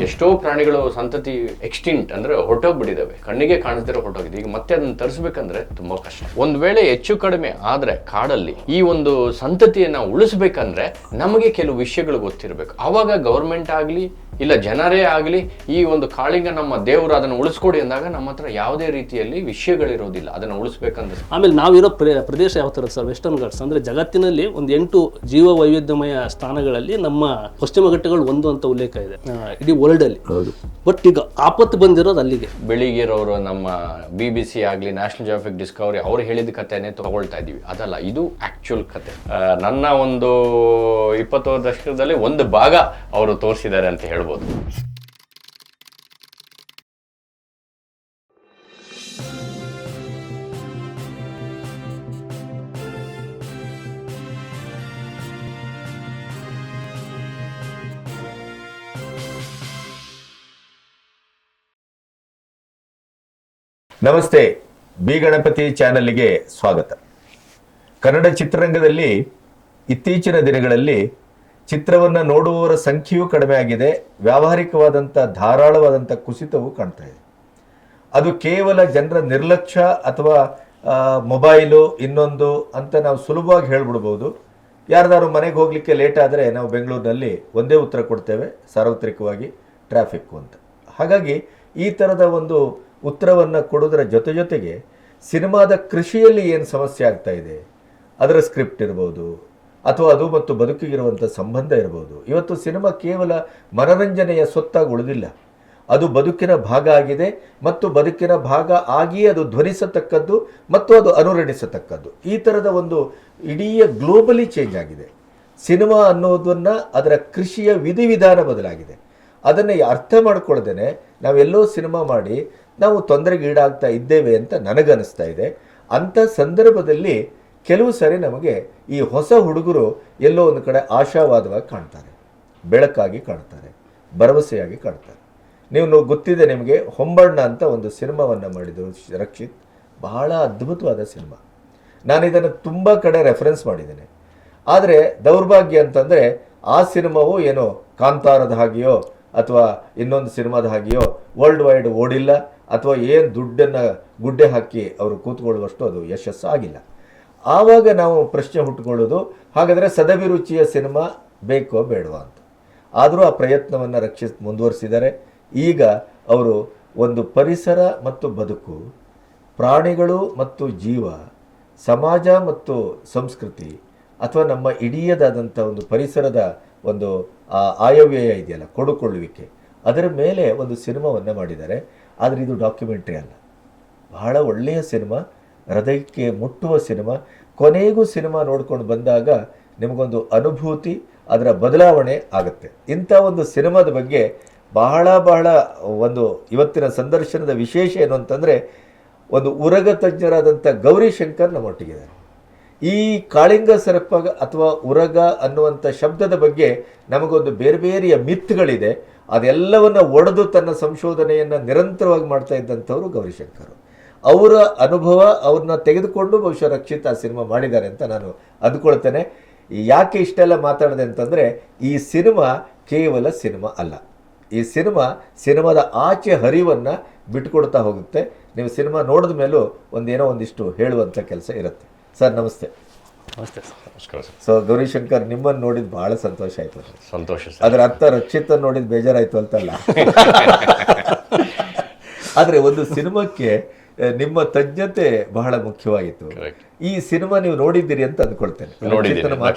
ಎಷ್ಟೋ ಪ್ರಾಣಿಗಳು ಸಂತತಿ ಎಕ್ಸ್ಟಿಂಕ್ಟ್ ಅಂದ್ರೆ ಹೊರಟೋಗ್ಬಿಟ್ಟಿದ್ದಾವೆ, ಕಣ್ಣಿಗೆ ಕಾಣಿಸ್ದಿರೋ ಹೊರಟೋಗಿದೆ. ಈಗ ಮತ್ತೆ ಅದನ್ನ ತರಿಸ್ಬೇಕಂದ್ರೆ ತುಂಬಾ ಕಷ್ಟ. ಒಂದ್ ವೇಳೆ ಹೆಚ್ಚು ಕಡಿಮೆ ಆದ್ರೆ ಕಾಡಲ್ಲಿ ಈ ಒಂದು ಸಂತತಿಯನ್ನ ಉಳಿಸ್ಬೇಕಂದ್ರೆ ನಮಗೆ ಕೆಲವು ವಿಷಯಗಳು ಗೊತ್ತಿರಬೇಕು. ಆವಾಗ ಗವರ್ಮೆಂಟ್ ಆಗ್ಲಿ ಇಲ್ಲ ಜನರೇ ಆಗಲಿ ಈ ಒಂದು ಕಾಳಿಂಗ ನಮ್ಮ ದೇವರು ಅದನ್ನು ಉಳಿಸ್ಕೊಡಿ ಅಂದಾಗ ನಮ್ಮ ಹತ್ರ ಯಾವುದೇ ರೀತಿಯಲ್ಲಿ ವಿಷಯಗಳಿರೋದಿಲ್ಲ ಅದನ್ನು ಉಳಿಸ್ಬೇಕಂದ್ರೆ. ಆಮೇಲೆ ನಾವಿರೋ ಪ್ರದೇಶ ಯಾವ ಥರ ಸರ್, ವೆಸ್ಟರ್ನ್ ಘಾಟ್ಸ್ ಅಂದರೆ ಜಗತ್ತಿನಲ್ಲಿ ಒಂದು 8 ಜೀವ ವೈವಿಧ್ಯಮಯ ಸ್ಥಾನಗಳಲ್ಲಿ ನಮ್ಮ ಪಶ್ಚಿಮ ಘಟ್ಟಗಳು ಒಂದು ಅಂತ ಉಲ್ಲೇಖ ಇದೆ ಇಡೀ ವರ್ಲ್ಡಲ್ಲಿ. ಬಟ್ ಈಗ ಆಪತ್ತು ಬಂದಿರೋದು ಅಲ್ಲಿಗೆ. ಬೆಳಿಗ್ಗೆರೋರು ನಮ್ಮ BBC ಆಗಲಿ ನ್ಯಾಷನಲ್ ಜಿಯೋಗ್ರಫಿಕ್ ಡಿಸ್ಕವರಿ ಅವ್ರು ಹೇಳಿದ ಕಥೆನೇ ತಗೊಳ್ತಾ ಇದೀವಿ, ಅದಲ್ಲ ಇದು ಆಕ್ಚುಯಲ್ ಕತೆ. ನನ್ನ ಒಂದು 20ರ ದಶಕದಲ್ಲಿ ಒಂದು ಭಾಗ ಅವರು ತೋರಿಸಿದ್ದಾರೆ ಅಂತ ಹೇಳ್ಬೋದು. ನಮಸ್ತೆ, ಬಿ ಗಣಪತಿ ಚಾನೆಲ್ಗೆ ಸ್ವಾಗತ. ಕನ್ನಡ ಚಿತ್ರರಂಗದಲ್ಲಿ ಇತ್ತೀಚಿನ ದಿನಗಳಲ್ಲಿ ಚಿತ್ರವನ್ನು ನೋಡುವವರ ಸಂಖ್ಯೆಯೂ ಕಡಿಮೆ ಆಗಿದೆ. ವ್ಯಾವಹಾರಿಕವಾದಂಥ ಧಾರಾಳವಾದಂಥ ಕುಸಿತವು ಕಾಣ್ತಾ ಇದೆ. ಅದು ಕೇವಲ ಜನರ ನಿರ್ಲಕ್ಷ್ಯ ಅಥವಾ ಮೊಬೈಲು ಇನ್ನೊಂದು ಅಂತ ನಾವು ಸುಲಭವಾಗಿ ಹೇಳ್ಬಿಡ್ಬೋದು. ಯಾರ್ದಾರು ಮನೆಗೆ ಹೋಗಲಿಕ್ಕೆ ಲೇಟ್ ಆದರೆ ನಾವು ಬೆಂಗಳೂರಿನಲ್ಲಿ ಒಂದೇ ಉತ್ತರ ಕೊಡ್ತೇವೆ, ಸಾರ್ವತ್ರಿಕವಾಗಿ ಟ್ರಾಫಿಕ್ಕು ಅಂತ. ಹಾಗಾಗಿ ಈ ಥರದ ಒಂದು ಉತ್ತರವನ್ನು ಕೊಡೋದರ ಜೊತೆಗೆ ಸಿನಿಮಾದ ಕೃಷಿಯಲ್ಲಿ ಏನು ಸಮಸ್ಯೆ ಆಗ್ತಾ ಇದೆ, ಅದರ ಸ್ಕ್ರಿಪ್ಟ್ ಇರ್ಬೋದು ಅಥವಾ ಅದು ಮತ್ತು ಬದುಕಿಗಿರುವಂಥ ಸಂಬಂಧ ಇರ್ಬೋದು. ಇವತ್ತು ಸಿನಿಮಾ ಕೇವಲ ಮನರಂಜನೆಯ ಸೊತ್ತಾಗಿ ಉಳಿದಿಲ್ಲ, ಅದು ಬದುಕಿನ ಭಾಗ ಆಗಿದೆ ಮತ್ತು ಬದುಕಿನ ಭಾಗ ಆಗಿ ಅದು ಧ್ವನಿಸತಕ್ಕದ್ದು ಮತ್ತು ಅದು ಅನುರಣಿಸತಕ್ಕದ್ದು. ಈ ಥರದ ಒಂದು ಇಡೀ ಗ್ಲೋಬಲಿ ಚೇಂಜ್ ಆಗಿದೆ. ಸಿನಿಮಾ ಅನ್ನೋದನ್ನು ಅದರ ಕೃಷಿಯ ವಿಧಿವಿಧಾನ ಬದಲಾಗಿದೆ. ಅದನ್ನು ಅರ್ಥ ಮಾಡ್ಕೊಳ್ದೇನೆ ನಾವೆಲ್ಲೋ ಸಿನಿಮಾ ಮಾಡಿ ನಾವು ತೊಂದರೆಗೆ ಈಡಾಗ್ತಾ ಇದ್ದೇವೆ ಅಂತ ನನಗನ್ನಿಸ್ತಾ ಇದೆ. ಅಂಥ ಸಂದರ್ಭದಲ್ಲಿ ಕೆಲವು ಸಾರಿ ನಮಗೆ ಈ ಹೊಸ ಹುಡುಗರು ಎಲ್ಲೋ ಒಂದು ಕಡೆ ಆಶಾವಾದವಾಗಿ ಕಾಣ್ತಾರೆ, ಬೆಳಕಾಗಿ ಕಾಣ್ತಾರೆ, ಭರವಸೆಯಾಗಿ ಕಾಣ್ತಾರೆ. ನೀವು ಗೊತ್ತಿದೆ ನಿಮಗೆ, ಹೊಂಬಣ್ಣ ಅಂತ ಒಂದು ಸಿನಿಮಾವನ್ನು ಮಾಡಿದರು ರಕ್ಷಿತ್. ಬಹಳ ಅದ್ಭುತವಾದ ಸಿನಿಮಾ. ನಾನು ಇದನ್ನು ತುಂಬ ಕಡೆ ರೆಫರೆನ್ಸ್ ಮಾಡಿದ್ದೇನೆ. ಆದರೆ ದೌರ್ಭಾಗ್ಯ ಅಂತಂದರೆ ಆ ಸಿನಿಮಾವು ಏನೋ ಕಾಂತಾರದ ಹಾಗೆಯೋ ಅಥವಾ ಇನ್ನೊಂದು ಸಿನಿಮಾದ ಹಾಗೆಯೋ ವರ್ಲ್ಡ್ ವೈಡ್ ಓಡಿಲ್ಲ, ಅಥವಾ ಏನು ದುಡ್ಡನ್ನು ಗುಡ್ಡೆ ಹಾಕಿ ಅವರು ಕೂತ್ಕೊಳ್ಳುವಷ್ಟು ಅದು ಯಶಸ್ಸು ಆಗಿಲ್ಲ. ಆವಾಗ ನಾವು ಪ್ರಶ್ನೆ ಹುಟ್ಟುಕೊಳ್ಳೋದು, ಹಾಗಾದರೆ ಸದಭಿರುಚಿಯ ಸಿನಿಮಾ ಬೇಕೋ ಬೇಡವಾ ಅಂತ. ಆದರೂ ಆ ಪ್ರಯತ್ನವನ್ನು ರಕ್ಷಿತ್ ಮುಂದುವರಿಸಿದ್ದಾರೆ. ಈಗ ಅವರು ಒಂದು ಪರಿಸರ ಮತ್ತು ಬದುಕು, ಪ್ರಾಣಿಗಳು ಮತ್ತು ಜೀವ, ಸಮಾಜ ಮತ್ತು ಸಂಸ್ಕೃತಿ ಅಥವಾ ನಮ್ಮ ಇಡೀದಾದಂಥ ಒಂದು ಪರಿಸರದ ಒಂದು ಆಯವ್ಯಯ ಇದೆಯಲ್ಲ, ಕೊಡುಕೊಳ್ಳುವಿಕೆ, ಅದರ ಮೇಲೆ ಒಂದು ಸಿನಿಮಾವನ್ನು ಮಾಡಿದ್ದಾರೆ. ಆದರೆ ಇದು ಡಾಕ್ಯುಮೆಂಟ್ರಿ ಅಲ್ಲ, ಬಹಳ ಒಳ್ಳೆಯ ಸಿನಿಮಾ, ಹೃದಯಕ್ಕೆ ಮುಟ್ಟುವ ಸಿನಿಮಾ. ಕೊನೆಗೂ ಸಿನಿಮಾ ನೋಡ್ಕೊಂಡು ಬಂದಾಗ ನಿಮಗೊಂದು ಅನುಭೂತಿ, ಅದರ ಬದಲಾವಣೆ ಆಗುತ್ತೆ. ಇಂಥ ಒಂದು ಸಿನಿಮಾದ ಬಗ್ಗೆ ಬಹಳ ಒಂದು ಇವತ್ತಿನ ಸಂದರ್ಶನದ ವಿಶೇಷ ಏನು ಅಂತಂದರೆ, ಒಂದು ಉರಗ ತಜ್ಞರಾದಂಥ ಗೌರಿ ಶಂಕರ್ ನಮ್ಮೊಟ್ಟಿಗಿದ್ದಾರೆ. ಈ ಕಾಳಿಂಗ ಸರ್ಪ ಅಥವಾ ಉರಗ ಅನ್ನುವಂಥ ಶಬ್ದದ ಬಗ್ಗೆ ನಮಗೊಂದು ಬೇರೆ ಬೇರೆಯ ಮಿತ್ಗಳಿದೆ. ಅದೆಲ್ಲವನ್ನು ಒಡೆದು ತನ್ನ ಸಂಶೋಧನೆಯನ್ನು ನಿರಂತರವಾಗಿ ಮಾಡ್ತಾ ಇದ್ದಂಥವರು ಗೌರಿಶಂಕರ್. ಅವರ ಅನುಭವ ಅವ್ರನ್ನ ತೆಗೆದುಕೊಂಡು ಬಹುಶಃ ರಕ್ಷಿತ್ ಆ ಸಿನಿಮಾ ಮಾಡಿದ್ದಾರೆ ಅಂತ ನಾನು ಅಂದ್ಕೊಳ್ತೇನೆ. ಯಾಕೆ ಇಷ್ಟೆಲ್ಲ ಮಾತಾಡಿದೆ ಅಂತಂದರೆ, ಈ ಸಿನಿಮಾ ಕೇವಲ ಸಿನಿಮಾ ಅಲ್ಲ. ಈ ಸಿನಿಮಾದ ಆಚೆ ಹರಿವನ್ನು ಬಿಟ್ಟುಕೊಡ್ತಾ ಹೋಗುತ್ತೆ. ನೀವು ಸಿನಿಮಾ ನೋಡಿದ ಮೇಲೂ ಒಂದಿಷ್ಟು ಹೇಳುವಂಥ ಕೆಲಸ ಇರುತ್ತೆ. ಸರ್ ನಮಸ್ತೆ. ನಮಸ್ತೆ ಸರ್. ನಮಸ್ಕಾರ ಸರ್. ಸೊ ಗೌರಿಶಂಕರ್, ನಿಮ್ಮನ್ನು ನೋಡಿದ್ದು ಬಹಳ ಸಂತೋಷ ಆಯಿತು. ಸಂತೋಷ. ಅದರ ಅರ್ಥ ರಕ್ಷಿತ್ ನೋಡಿದ್ದು ಬೇಜಾರಾಯಿತು ಅಂತಲ್ಲ. ಆದರೆ ಒಂದು ಸಿನಿಮಾಕ್ಕೆ ನಿಮ್ಮ ತಜ್ಞತೆ ಬಹಳ ಮುಖ್ಯವಾಗಿತ್ತು. ಈ ಸಿನಿಮಾ ನೀವು ನೋಡಿದ್ದೀರಿ ಅಂತ ಅಂದ್ಕೊಳ್ತೇನೆ.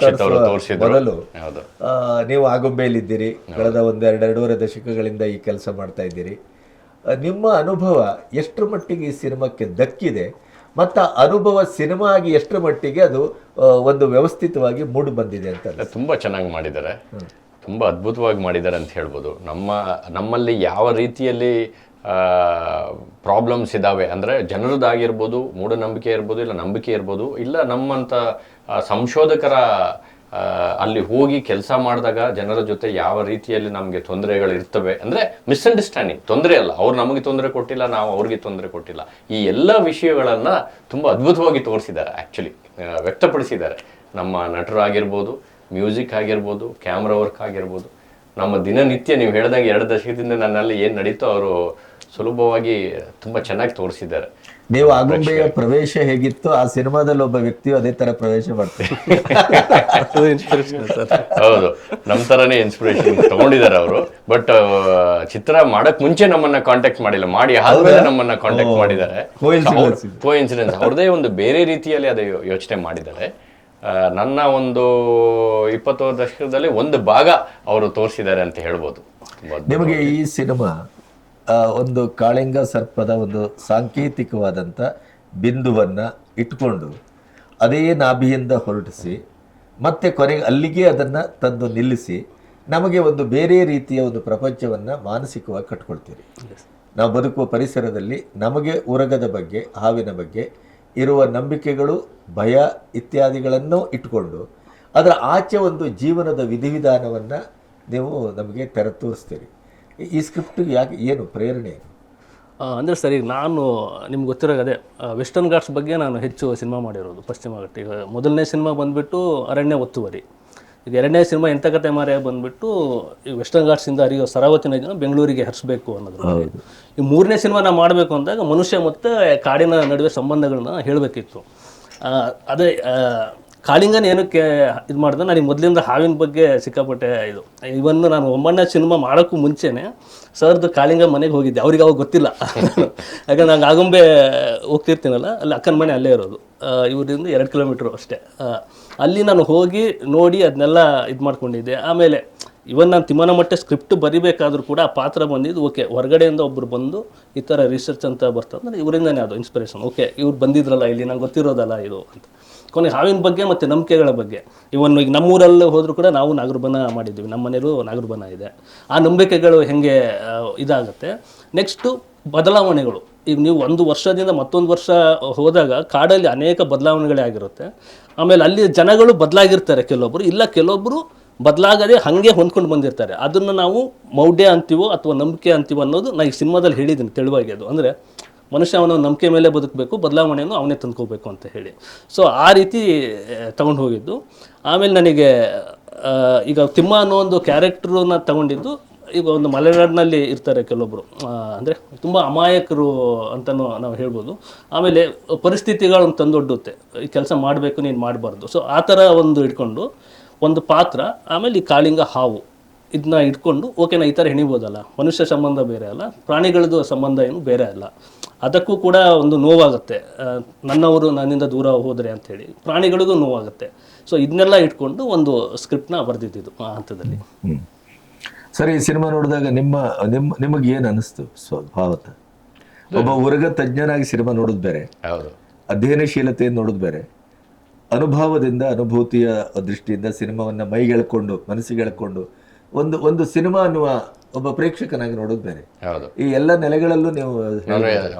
ಮೊದಲು ನೀವು ಆಗುಂಬೆಯಲ್ಲಿದ್ದೀರಿ, ಕಳೆದ 2.5 ದಶಕಗಳಿಂದ ಈ ಕೆಲಸ ಮಾಡ್ತಾ ಇದ್ದೀರಿ. ನಿಮ್ಮ ಅನುಭವ ಎಷ್ಟರ ಮಟ್ಟಿಗೆ ಈ ಸಿನಿಮಾಕ್ಕೆ ದಕ್ಕಿದೆ ಮತ್ತು ಅನುಭವ ಸಿನಿಮಾ ಆಗಿ ಎಷ್ಟರ ಮಟ್ಟಿಗೆ ಅದು ಒಂದು ವ್ಯವಸ್ಥಿತವಾಗಿ ಮೂಡಿ ಬಂದಿದೆ ಅಂತ? ತುಂಬ ಚೆನ್ನಾಗಿ ಮಾಡಿದ್ದಾರೆ, ತುಂಬ ಅದ್ಭುತವಾಗಿ ಮಾಡಿದ್ದಾರೆ ಅಂತ ಹೇಳ್ಬೋದು. ನಮ್ಮಲ್ಲಿ ಯಾವ ರೀತಿಯಲ್ಲಿ ಪ್ರಾಬ್ಲಮ್ಸ್ ಇದ್ದಾವೆ ಅಂದರೆ, ಜನರದ್ದಾಗಿರ್ಬೋದು, ಮೂಢನಂಬಿಕೆ ಇರ್ಬೋದು, ಇಲ್ಲ ನಂಬಿಕೆ ಇರ್ಬೋದು, ಇಲ್ಲ ನಮ್ಮಂಥ ಸಂಶೋಧಕರ ಅಲ್ಲಿ ಹೋಗಿ ಕೆಲಸ ಮಾಡಿದಾಗ ಜನರ ಜೊತೆ ಯಾವ ರೀತಿಯಲ್ಲಿ ನಮಗೆ ತೊಂದರೆಗಳು ಇರ್ತವೆ ಅಂದರೆ, ಮಿಸ್ಅಂಡರ್ಸ್ಟ್ಯಾಂಡಿಂಗ್, ತೊಂದರೆ ಅಲ್ಲ, ಅವ್ರು ನಮಗೆ ತೊಂದರೆ ಕೊಟ್ಟಿಲ್ಲ, ನಾವು ಅವ್ರಿಗೆ ತೊಂದರೆ ಕೊಟ್ಟಿಲ್ಲ, ಈ ಎಲ್ಲ ವಿಷಯಗಳನ್ನು ತುಂಬ ಅದ್ಭುತವಾಗಿ ತೋರಿಸಿದ್ದಾರೆ, ಆ್ಯಕ್ಚುಲಿ ವ್ಯಕ್ತಪಡಿಸಿದ್ದಾರೆ. ನಮ್ಮ ನಟರಾಗಿರ್ಬೋದು, ಮ್ಯೂಸಿಕ್ ಆಗಿರ್ಬೋದು, ಕ್ಯಾಮ್ರಾ ವರ್ಕ್ ಆಗಿರ್ಬೋದು, ನಮ್ಮ ದಿನನಿತ್ಯ ನೀವು ಹೇಳ್ದಂಗೆ 2 ದಶಕದಿಂದ ನನ್ನಲ್ಲಿ ಏನು ನಡೀತೋ ಅವರು ಸುಲಭವಾಗಿ ತುಂಬಾ ಚೆನ್ನಾಗಿ ತೋರಿಸಿದ್ದಾರೆ. ನೀವು ಆಗುಂಬೆಯ ಪ್ರವೇಶ ಹೇಗಿತ್ತು ಆ ಸಿನಿಮಾದಲ್ಲಿ ಒಬ್ಬ ವ್ಯಕ್ತಿಯು ಅದೇ ತರ ಪ್ರವೇಶ ಮಾಡ್ತಾರೆ. ಹೌದು, ನಮ್ಮ ತರನೇ ಇನ್ಸ್ಪಿರೇಷನ್ ತಗೊಂಡಿದ್ದಾರೆ ಅವರು. ಬಟ್ ಚಿತ್ರ ಮಾಡಕ್ ಮುಂಚೆ ನಮ್ಮನ್ನ ಕಾಂಟ್ಯಾಕ್ಟ್ ಮಾಡಿಲ್ಲ, ಮಾಡಿ ಆದ್ಮೇಲೆ ನಮ್ಮನ್ನ ಕಾಂಟ್ಯಾಕ್ಟ್ ಮಾಡಿದ್ದಾರೆ. ಕೋ ಇನ್ಸಿಡೆನ್ಸ್, ಅವ್ರದೇ ಒಂದು ಬೇರೆ ರೀತಿಯಲ್ಲಿ ಅದು ಯೋಚನೆ ಮಾಡಿದ್ದಾರೆ. ನನ್ನ ಒಂದು 20 ದಶಕದಲ್ಲಿ ಒಂದು ಭಾಗ ಅವರು ತೋರಿಸಿದ್ದಾರೆ ಅಂತ ಹೇಳ್ಬೋದು. ನಿಮಗೆ ಈ ಸಿನಿಮಾ ಒಂದು ಕಾಳಿಂಗ ಸರ್ಪದ ಒಂದು ಸಾಂಕೇತಿಕವಾದಂಥ ಬಿಂದುವನ್ನು ಇಟ್ಕೊಂಡು ಅದೇ ನಾಭಿಯಿಂದ ಹೊರಟಿಸಿ ಮತ್ತೆ ಕೊನೆಗೆ ಅಲ್ಲಿಗೆ ಅದನ್ನು ತಂದು ನಿಲ್ಲಿಸಿ ನಮಗೆ ಒಂದು ಬೇರೆ ರೀತಿಯ ಒಂದು ಪ್ರಪಂಚವನ್ನು ಮಾನಸಿಕವಾಗಿ ಕಟ್ಕೊಳ್ತೀರಿ. ನಾವು ಬದುಕುವ ಪರಿಸರದಲ್ಲಿ ನಮಗೆ ಉರಗದ ಬಗ್ಗೆ, ಹಾವಿನ ಬಗ್ಗೆ ಇರುವ ನಂಬಿಕೆಗಳು, ಭಯ ಇತ್ಯಾದಿಗಳನ್ನು ಇಟ್ಕೊಂಡು ಅದರ ಆಚೆ ಒಂದು ಜೀವನದ ವಿಧಿವಿಧಾನವನ್ನು ನೀವು ನಮಗೆ ತೆರೆ ತೋರಿಸ್ತೀರಿ. ಈ ಸ್ಕ್ರಿಪ್ಟ್ ಯಾಕೆ, ಏನು ಪ್ರೇರಣೆ? ಅಂದರೆ ಸರಿ, ನಾನು ನಿಮ್ಗೆ ಗೊತ್ತಿರೋ ಅದೇ ವೆಸ್ಟರ್ನ್ ಘಾಟ್ಸ್ ಬಗ್ಗೆ ನಾನು ಹೆಚ್ಚು ಸಿನಿಮಾ ಮಾಡಿರೋದು. ಪಶ್ಚಿಮ ಘಟ್ಟ ಈಗ ಮೊದಲನೇ ಸಿನಿಮಾ ಬಂದುಬಿಟ್ಟು ಅರಣ್ಯ ಒತ್ತುವರಿ. ಈಗ 2ನೇ ಸಿನಿಮಾ ಎಂಥ ಕತೆ ಮಾರೆ ಬಂದುಬಿಟ್ಟು ಈ ವೆಸ್ಟರ್ನ್ ಘಾಟ್ಸಿಂದ ಹರಿಯೋ ಸರಾವತಿ ನದಿನ ಬೆಂಗಳೂರಿಗೆ ಹರಿಸಬೇಕು ಅನ್ನೋದು. ಈ 3ನೇ ಸಿನಿಮಾ ನಾವು ಮಾಡಬೇಕು ಅಂದಾಗ ಮನುಷ್ಯ ಮತ್ತು ಕಾಡಿನ ನಡುವೆ ಸಂಬಂಧಗಳನ್ನ ಹೇಳಬೇಕಿತ್ತು. ಅದೇ ಕಾಳಿಂಗನ ಏನಕ್ಕೆ ಇದು ಮಾಡಿದೆ, ನನಗೆ ಮೊದಲಿಂದ ಹಾವಿನ ಬಗ್ಗೆ ಸಿಕ್ಕಾಪಟ್ಟೆ ಇದು. ಇವನ್ನು ನಾನು 9ನೇ ಸಿನಿಮಾ ಮಾಡೋಕ್ಕೂ ಮುಂಚೆನೇ ಸರ್ದು ಕಾಳಿಂಗ ಮನೆಗೆ ಹೋಗಿದ್ದೆ. ಅವ್ರಿಗೆ ಅವಾಗ ಗೊತ್ತಿಲ್ಲ, ಯಾಕಂದ್ರೆ ನಂಗೆ ಆಗುಂಬೆ ಹೋಗ್ತಿರ್ತೀನಲ್ಲ, ಅಲ್ಲಿ ಅಕ್ಕನ ಮನೆ ಅಲ್ಲೇ ಇರೋದು, ಇವರಿಂದ 2 ಕಿಲೋಮೀಟ್ರು ಅಷ್ಟೇ. ಅಲ್ಲಿ ನಾನು ಹೋಗಿ ನೋಡಿ ಅದನ್ನೆಲ್ಲ ಇದು ಮಾಡ್ಕೊಂಡಿದ್ದೆ. ಆಮೇಲೆ ಇವನ್ ನಾನು ತಿಮ್ಮನ ಮಟ್ಟ ಸ್ಕ್ರಿಪ್ಟ್ ಬರಿಬೇಕಾದ್ರೂ ಕೂಡ ಆ ಪಾತ್ರ ಬಂದಿದ್ದು ಓಕೆ, ಹೊರಗಡೆಯಿಂದ ಒಬ್ಬರು ಬಂದು ಈ ಥರ ರಿಸರ್ಚ್ ಅಂತ ಬರ್ತಂದ್ರೆ ಇವರಿಂದನೇ ಅದು ಇನ್ಸ್ಪಿರೇಷನ್. ಓಕೆ, ಇವ್ರು ಬಂದಿದ್ರಲ್ಲ ಇಲ್ಲಿ, ನಂಗೆ ಗೊತ್ತಿರೋದಲ್ಲ ಇದು ಅಂತ. ಕೊನೆಗೆ ಹಾವಿನ ಬಗ್ಗೆ ಮತ್ತು ನಂಬಿಕೆಗಳ ಬಗ್ಗೆ, ಇವನ್ ಈಗ ನಮ್ಮೂರಲ್ಲಿ ಹೋದರೂ ಕೂಡ ನಾವು ನಾಗರಬನ ಮಾಡಿದ್ದೀವಿ, ನಮ್ಮ ಮನೇಲೂ ನಾಗರಬನ ಇದೆ. ಆ ನಂಬಿಕೆಗಳು ಹೆಂಗೆ ಇದಾಗುತ್ತೆ. ನೆಕ್ಸ್ಟು ಬದಲಾವಣೆಗಳು. ಈಗ ನೀವು 1 ವರ್ಷದಿಂದ ಮತ್ತೊಂದು ವರ್ಷ ಹೋದಾಗ ಕಾಡಲ್ಲಿ ಅನೇಕ ಬದಲಾವಣೆಗಳೇ ಆಗಿರುತ್ತೆ. ಆಮೇಲೆ ಅಲ್ಲಿ ಜನಗಳು ಬದಲಾಗಿರ್ತಾರೆ, ಕೆಲವೊಬ್ಬರು ಇಲ್ಲ, ಕೆಲವೊಬ್ಬರು ಬದಲಾಗದೆ ಹಾಗೆ ಹೊಂದ್ಕೊಂಡು ಬಂದಿರ್ತಾರೆ. ಅದನ್ನು ನಾವು ಮೌಢ್ಯ ಅಂತೀವೋ ಅಥವಾ ನಂಬಿಕೆ ಅಂತೀವೋ ಅನ್ನೋದು ನಾನು ಈ ಸಿನಿಮಾದಲ್ಲಿ ಹೇಳಿದ್ದೀನಿ ತೆಳುವಾಗಿ. ಅದು ಅಂದರೆ ಮನುಷ್ಯ ಅವನ ನಂಬಿಕೆ ಮೇಲೆ ಬದುಕಬೇಕು, ಬದಲಾವಣೆಯನ್ನು ಅವನೇ ತಂದ್ಕೋಬೇಕು ಅಂತ ಹೇಳಿ. ಸೊ ಆ ರೀತಿ ತಗೊಂಡು ಹೋಗಿದ್ದು. ಆಮೇಲೆ ನನಗೆ ಈಗ ತಿಮ್ಮ ಅನ್ನೋ ಒಂದು ಕ್ಯಾರೆಕ್ಟ್ರನ್ನ ತಗೊಂಡಿದ್ದು, ಈಗ ಒಂದು ಮಲೆನಾಡಿನಲ್ಲಿ ಇರ್ತಾರೆ ಕೆಲವೊಬ್ಬರು, ಅಂದರೆ ತುಂಬ ಅಮಾಯಕರು ಅಂತಲೂ ನಾವು ಹೇಳ್ಬೋದು. ಆಮೇಲೆ ಪರಿಸ್ಥಿತಿಗಳನ್ನು ತಂದೊಡ್ಡುತ್ತೆ, ಈ ಕೆಲಸ ಮಾಡಬೇಕು, ನೀನು ಮಾಡಬಾರ್ದು. ಸೊ ಆ ಥರ ಒಂದು ಇಟ್ಕೊಂಡು ಒಂದು ಪಾತ್ರ. ಆಮೇಲೆ ಈ ಕಾಳಿಂಗ ಹಾವು ಇದನ್ನ ಇಟ್ಕೊಂಡು ಓಕೆನಾ, ಈ ಥರ ಹೆಣಿಬೋದಲ್ಲ, ಮನುಷ್ಯ ಸಂಬಂಧ ಬೇರೆ ಅಲ್ಲ, ಪ್ರಾಣಿಗಳದ್ದು ಸಂಬಂಧ ಏನು ಬೇರೆ ಅಲ್ಲ, ಅದಕ್ಕೂ ಕೂಡ ಒಂದು ನೋವಾಗುತ್ತೆ, ನನ್ನವರು ನನ್ನಿಂದ ದೂರ ಹೋದರೆ ಅಂಥೇಳಿ ಪ್ರಾಣಿಗಳಿಗೂ ನೋವಾಗುತ್ತೆ. ಸೊ ಇದನ್ನೆಲ್ಲ ಇಟ್ಕೊಂಡು ಒಂದು ಸ್ಕ್ರಿಪ್ಟ್ನ ಬರೆದಿದ್ದು ಆ ಹಂತದಲ್ಲಿ. ಸರಿ, ಈ ಸಿನಿಮಾ ನೋಡಿದಾಗ ನಿಮಗೆ ಏನು ಅನಿಸ್ತು ಸ್ವಭಾವತ? ಒಬ್ಬ ಉರಗ ತಜ್ಞನಾಗಿ ಸಿನಿಮಾ ನೋಡೋದು ಬೇರೆ, ಅಧ್ಯಯನಶೀಲತೆಯನ್ನು ನೋಡೋದು ಬೇರೆ, ಅನುಭವದಿಂದ ಅನುಭೂತಿಯ ದೃಷ್ಟಿಯಿಂದ ಸಿನಿಮಾವನ್ನ ಮೈಗೆಳ್ಕೊಂಡು ಮನಸ್ಸಿಗೆಳ್ಕೊಂಡು ಒಂದು ಸಿನಿಮಾ ಅನ್ನುವ ಒಬ್ಬ ಪ್ರೇಕ್ಷಕನಾಗಿ ನೋಡೋದು ಬೇರೆ. ಈ ಎಲ್ಲ ನೆಲೆಗಳಲ್ಲೂ ನೀವು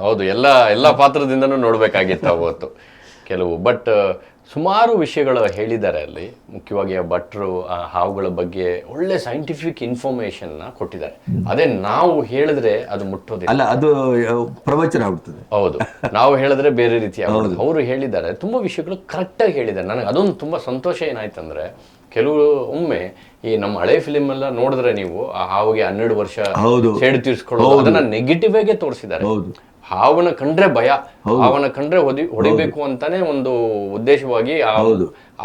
ಹೌದು, ಎಲ್ಲ ಪಾತ್ರದಿಂದನೂ ನೋಡ್ಬೇಕಾಗಿತ್ತು ಅವತ್ತು ಕೆಲವು. ಬಟ್ ಸುಮಾರು ವಿಷಯಗಳು ಹೇಳಿದ್ದಾರೆ ಅಲ್ಲಿ. ಮುಖ್ಯವಾಗಿ ಆ ಭಟ್ರು ಆ ಹಾವುಗಳ ಬಗ್ಗೆ ಒಳ್ಳೆ ಸೈಂಟಿಫಿಕ್ ಇನ್ಫಾರ್ಮೇಶನ್ ಕೊಟ್ಟಿದ್ದಾರೆ. ಅದೇ ನಾವು ಹೇಳಿದ್ರೆ ಅದು ಮುಟ್ಟೋದಿಲ್ಲ, ಅಲ್ಲ, ಅದು ಪ್ರವಚನ ಆಗ್ಬಿಡ್ತದೆ. ಹೌದು, ನಾವು ಹೇಳಿದ್ರೆ ಬೇರೆ ರೀತಿ ಆಗೋದು. ಅವರು ಹೇಳಿದ್ದಾರೆ, ತುಂಬಾ ವಿಷಯಗಳು ಕರೆಕ್ಟಾಗಿ ಹೇಳಿದ್ದಾರೆ. ನನಗೆ ಅದೊಂದು ತುಂಬಾ ಸಂತೋಷ ಏನಾಯ್ತಂದ್ರೆ, ಕೆಲವು ಒಮ್ಮೆ ಈ ನಮ್ಮ ಹಳೆ ಫಿಲಿಮ್ ಎಲ್ಲ ನೋಡಿದ್ರೆ ನೀವು ಆ ಹಾವಿಗೆ 12 ವರ್ಷ ಸೇಡು ತೀರ್ಸ್ಕೊಳ್ಳೋದು, ಅದನ್ನ ನೆಗೆಟಿವ್ ಆಗೇ ತೋರಿಸಿದ್ದಾರೆ. ಹಾವನ ಕಂಡ್ರೆ ಭಯ, ಹಾವನ ಕಂಡ್ರೆ ಹೊಡಿಬೇಕು ಅಂತಾನೆ ಒಂದು ಉದ್ದೇಶವಾಗಿ